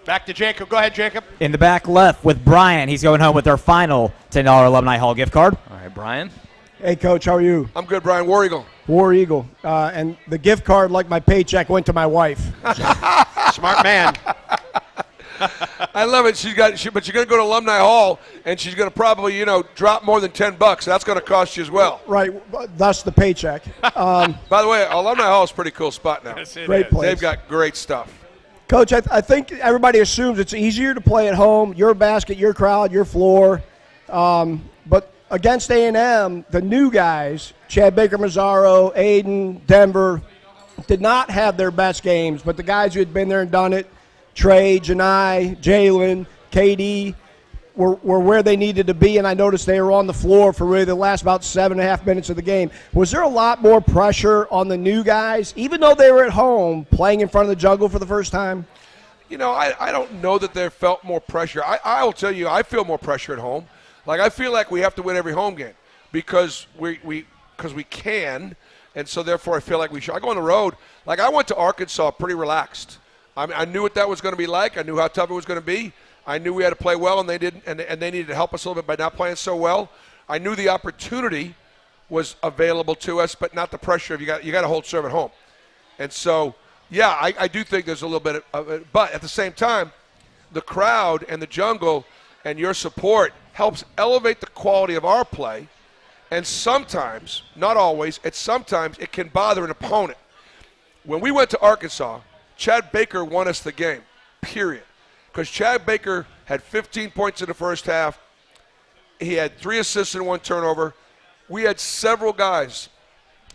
Back to Jacob. Go ahead, Jacob. In the back left with Brian. He's going home with our final $10 Alumni Hall gift card. All right, Brian. Hey, Coach, how are you? I'm good, Brian. War Eagle. War Eagle. And the gift card, like my paycheck, went to my wife. Smart man. I love it. But you're going to go to Alumni Hall, and she's going to probably, drop more than $10. That's going to cost you as well. Right. Thus the paycheck. By the way, Alumni Hall is a pretty cool spot now. Yes, great place. They've got great stuff. Coach, I think everybody assumes it's easier to play at home. Your basket, your crowd, your floor. But against A&M, the new guys, Chad Baker-Mazzaro, Aiden, Denver, did not have their best games. But the guys who had been there and done it, Trey, Janai, Jalen, KD, were where they needed to be, and I noticed they were on the floor for really the last about 7.5 minutes of the game. Was there a lot more pressure on the new guys, even though they were at home playing in front of the jungle for the first time? I don't know that they felt more pressure. I'll tell you, I feel more pressure at home. Like, I feel like we have to win every home game because we can, and so therefore I feel like we should. I go on the road. Like, I went to Arkansas pretty relaxed. I knew what that was going to be like. I knew how tough it was going to be. I knew we had to play well, and they didn't, and they needed to help us a little bit by not playing so well. I knew the opportunity was available to us, but not the pressure of you got to hold serve at home. And so, yeah, I do think there's a little bit of it. But at the same time, the crowd and the jungle and your support helps elevate the quality of our play. And sometimes, not always, sometimes it can bother an opponent. When we went to Arkansas, Chad Baker won us the game, period. Because Chad Baker had 15 points in the first half. He had 3 assists and 1 turnover. We had several guys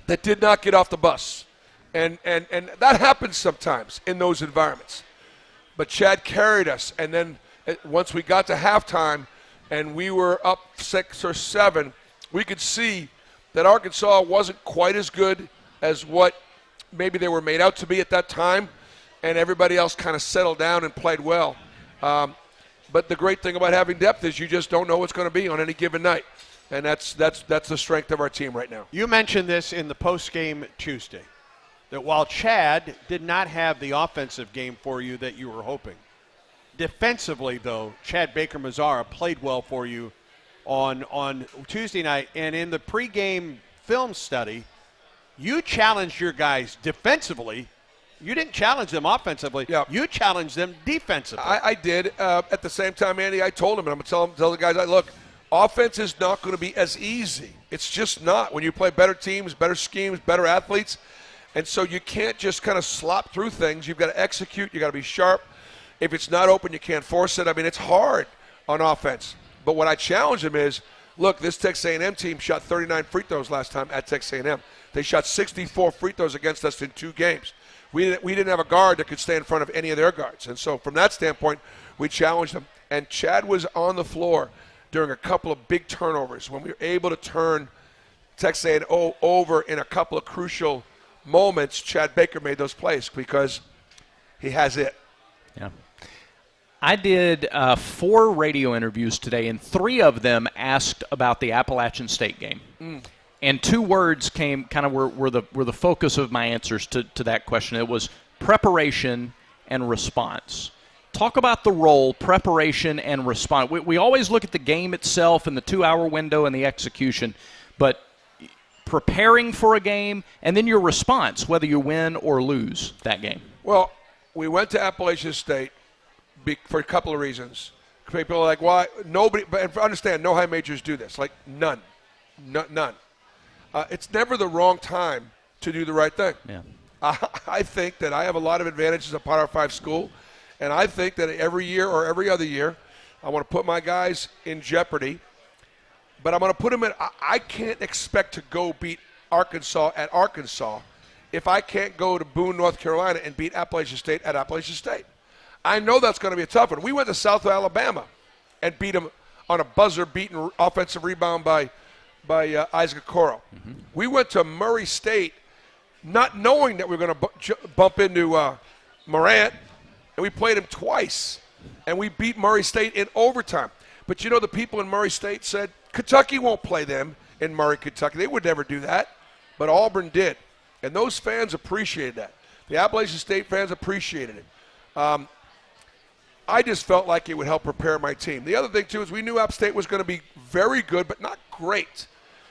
that did not get off the bus. And that happens sometimes in those environments. But Chad carried us. And then once we got to halftime and we were up 6 or 7, we could see that Arkansas wasn't quite as good as what maybe they were made out to be at that time, and everybody else kind of settled down and played well. But the great thing about having depth is you just don't know what's going to be on any given night, and that's the strength of our team right now. You mentioned this in the post-game Tuesday, that while Chad did not have the offensive game for you that you were hoping, defensively, though, Chad Baker-Mazara played well for you on Tuesday night. And in the pregame film study, you challenged your guys defensively. You didn't challenge them offensively. Yeah. You challenged them defensively. I did. At the same time, Andy, I told him, and I'm going to tell the guys, look, offense is not going to be as easy. It's just not. When you play better teams, better schemes, better athletes, and so you can't just kind of slop through things. You've got to execute. You've got to be sharp. If it's not open, you can't force it. I mean, it's hard on offense. But what I challenge them is, look, this Texas A&M team shot 39 free throws last time at Texas A&M. They shot 64 free throws against us in 2 games. We didn't have a guard that could stay in front of any of their guards. And so from that standpoint, we challenged them. And Chad was on the floor during a couple of big turnovers when we were able to turn Texas A&M over in a couple of crucial moments. Chad Baker made those plays because he has it. Yeah. I did 4 radio interviews today, and 3 of them asked about the Appalachian State game. And 2 words came were the focus of my answers to that question. It was preparation and response. Talk about the role, preparation and response. We always look at the game itself and the 2-hour window and the execution, but preparing for a game and then your response, whether you win or lose that game. Well, we went to Appalachian State for a couple of reasons. People are like, why? Nobody, but understand, no high majors do this. Like, none. It's never the wrong time to do the right thing. Yeah. I think that I have a lot of advantages at Power 5 school, and I think that every year or every other year, I want to put my guys in jeopardy, but I'm going to put them in. I can't expect to go beat Arkansas at Arkansas if I can't go to Boone, North Carolina, and beat Appalachian State at Appalachian State. I know that's going to be a tough one. We went to South Alabama and beat them on a buzzer-beaten offensive rebound by Isaac Okoro. We went to Murray State not knowing that we were going to bump into Morant, and we played him twice, and we beat Murray State in overtime. But you know, the people in Murray State said, Kentucky won't play them in Murray, Kentucky. They would never do that, but Auburn did, and those fans appreciated that. The Appalachian State fans appreciated it. I just felt like it would help prepare my team. The other thing, too, is we knew App State was going to be very good, but not great.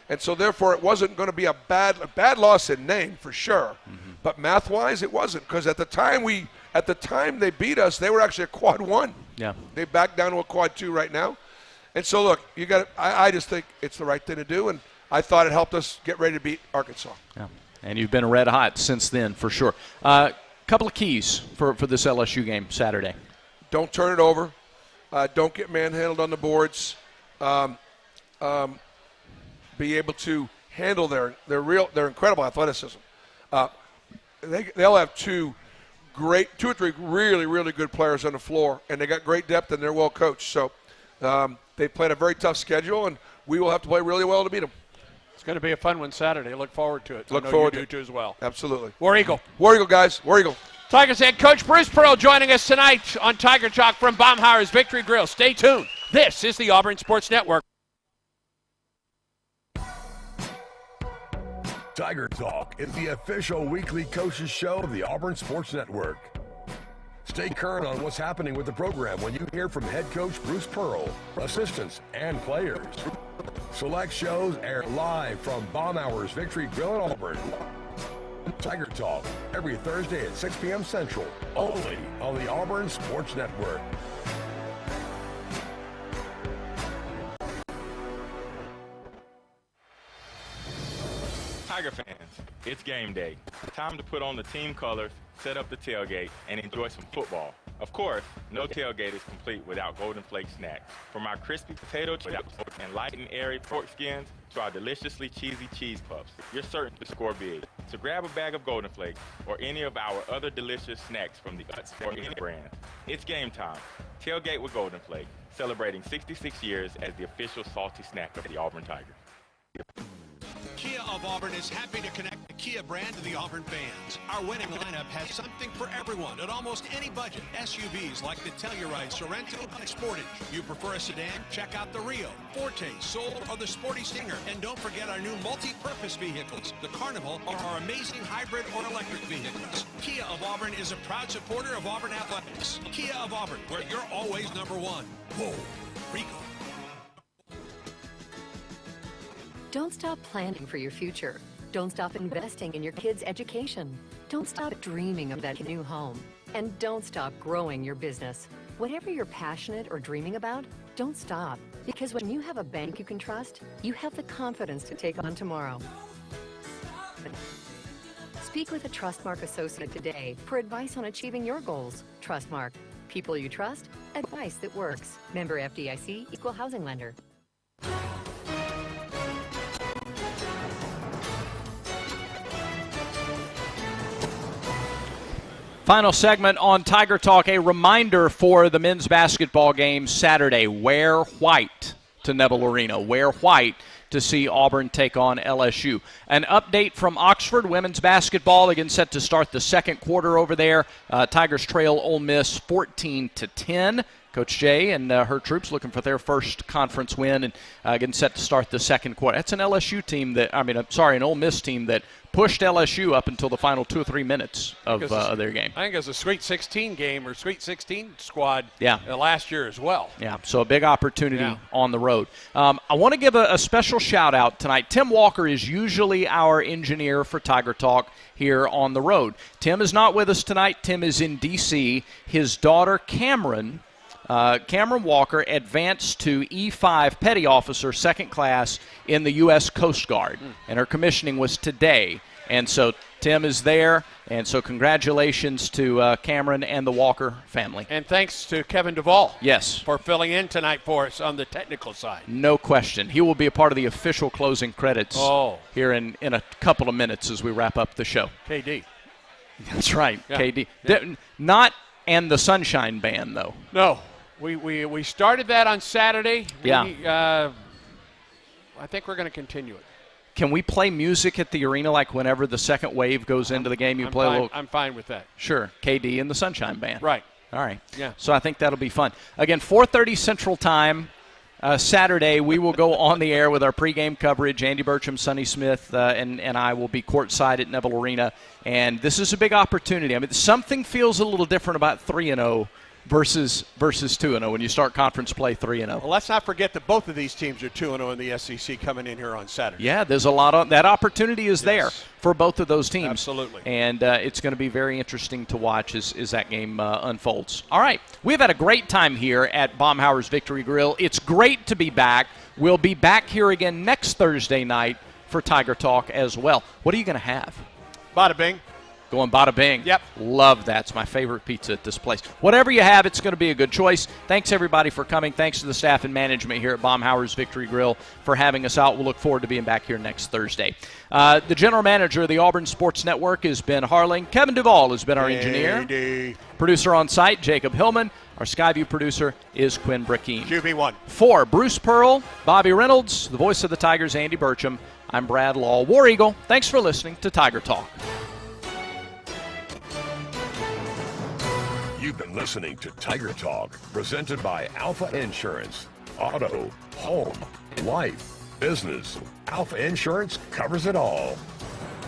And so, therefore, it wasn't going to be a bad loss in name for sure. But math-wise, it wasn't, because at the time they beat us, they were actually a quad 1. Yeah. They backed down to a quad 2 right now. And so, look, I just think it's the right thing to do, and I thought it helped us get ready to beat Arkansas. Yeah. And you've been red hot since then, for sure. Couple of keys for this LSU game Saturday. Don't turn it over. Don't get manhandled on the boards. Be able to handle their incredible athleticism. They'll have 2 or 3 really, really good players on the floor, and they got great depth and they're well coached. So they played a very tough schedule, and we will have to play really well to beat them. It's going to be a fun one Saturday. Look forward to it. Look forward to it too as well. Absolutely. War Eagle. War Eagle, guys. War Eagle. Tigers head coach Bruce Pearl joining us tonight on Tiger Talk from Baumhauer's Victory Grill. Stay tuned. This is the Auburn Sports Network. Tiger Talk is the official weekly coaches show of the Auburn Sports Network. Stay current on what's happening with the program when you hear from head coach Bruce Pearl, assistants, and players. Select shows air live from Baumhauer's Victory Grill in Auburn. Tiger Talk every Thursday at 6 p.m. Central, only on the Auburn Sports Network. Tiger fans, it's game day. Time to put on the team colors, set up the tailgate, and enjoy some football. Of course, no tailgate is complete without Golden Flake snacks. From our crispy potato chips and light and airy pork skins to our deliciously cheesy cheese puffs, you're certain to score big. So grab a bag of Golden Flake or any of our other delicious snacks from the Utz or any brand. It's game time. Tailgate with Golden Flake, celebrating 66 years as the official salty snack of the Auburn Tigers. Kia of Auburn is happy to connect the Kia brand to the Auburn fans. Our winning lineup has something for everyone at almost any budget. SUVs like the Telluride, Sorento, and Sportage. You prefer a sedan? Check out the Rio, Forte, Soul, or the Sporty Stinger. And don't forget our new multi-purpose vehicles, the Carnival, or our amazing hybrid or electric vehicles. Kia of Auburn is a proud supporter of Auburn Athletics. Kia of Auburn, where you're always number one. Whoa, Rico. Don't stop planning for your future. Don't stop investing in your kids' education. Don't stop dreaming of that new home. And don't stop growing your business. Whatever you're passionate or dreaming about, don't stop. Because when you have a bank you can trust, you have the confidence to take on tomorrow. Speak with a Trustmark associate today for advice on achieving your goals. Trustmark. People you trust, advice that works. Member FDIC, Equal Housing Lender. Final segment on Tiger Talk. A reminder for the men's basketball game Saturday. Wear white to Neville Arena. Wear white to see Auburn take on LSU. An update from Oxford women's basketball. Again, set to start the second quarter over there. Tigers trail Ole Miss 14-10. Coach Jay and her troops looking for their first conference win, and again set to start the second quarter. That's an LSU team an Ole Miss team that pushed LSU up until the final 2 or 3 minutes of their game. I think it was a Sweet 16 game or Sweet 16 squad Yeah. Last year as well. Yeah, so a big opportunity on the road. I want to give a special shout-out tonight. Tim Walker is usually our engineer for Tiger Talk here on the road. Tim is not with us tonight. Tim is in D.C. His daughter, Cameron Walker, advanced to E5 Petty Officer, second class in the U.S. Coast Guard, and her commissioning was today. And so Tim is there, and so congratulations to Cameron and the Walker family. And thanks to Kevin Duvall. Yes. For filling in tonight for us on the technical side. No question. He will be a part of the official closing credits here in a couple of minutes as we wrap up the show. KD. That's right, Yeah. KD. Yeah. Not and the Sunshine Band, though. No. We started that on Saturday. Yeah. I think we're going to continue it. Can we play music at the arena like whenever the second wave goes into the game? You play a little. I'm fine with that. Sure. KD and the Sunshine Band. Right. All right. Yeah. So I think that'll be fun. Again, 4:30 Central Time. Saturday, we will go on the air with our pregame coverage. Andy Burcham, Sonny Smith, and I will be courtside at Neville Arena. And this is a big opportunity. I mean, something feels a little different about 3-0 versus 2-0 when you start conference play 3-0. Well, let's not forget that both of these teams are 2-0 in the SEC coming in here on Saturday. Yeah, there's a lot of that opportunity is there for both of those teams. Absolutely. And it's going to be very interesting to watch as that game unfolds. All right, we've had a great time here at Baumhauer's Victory Grill. It's great to be back. We'll be back here again next Thursday night for Tiger Talk as well. What are you going to have? Bada bing. Going bada bing. Yep. Love that. It's my favorite pizza at this place. Whatever you have, it's going to be a good choice. Thanks, everybody, for coming. Thanks to the staff and management here at Baumhauer's Victory Grill for having us out. We'll look forward to being back here next Thursday. The general manager of the Auburn Sports Network is Ben Harling. Kevin Duvall has been our engineer. Producer on site, Jacob Hillman. Our Skyview producer is Quinn Brackeen. QB1. For Bruce Pearl, Bobby Reynolds, the voice of the Tigers, Andy Burcham, I'm Brad Law. War Eagle, thanks for listening to Tiger Talk. You've been listening to Tiger Talk, presented by Alfa Insurance. Auto, home, life, business. Alfa Insurance covers it all.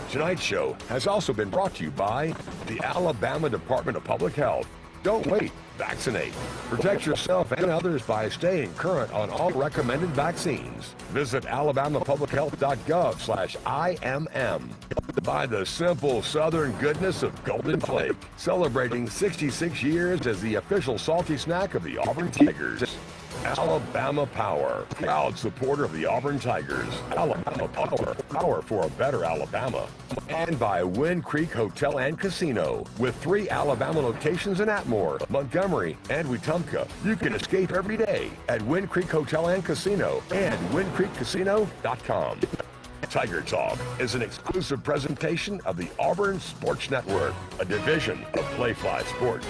Tonight's show has also been brought to you by the Alabama Department of Public Health. Don't wait. Vaccinate. Protect yourself and others by staying current on all recommended vaccines. Visit alabamapublichealth.gov/IMM. By the simple southern goodness of Golden Flake, celebrating 66 years as the official salty snack of the Auburn Tigers. Alabama Power, proud supporter of the Auburn Tigers. Alabama Power, power for a better Alabama. And by Wind Creek Hotel and Casino, with 3 Alabama locations in Atmore, Montgomery, and Wetumpka. You can escape every day at Wind Creek Hotel and Casino and windcreekcasino.com. Tiger Talk is an exclusive presentation of the Auburn Sports Network, a division of Playfly Sports.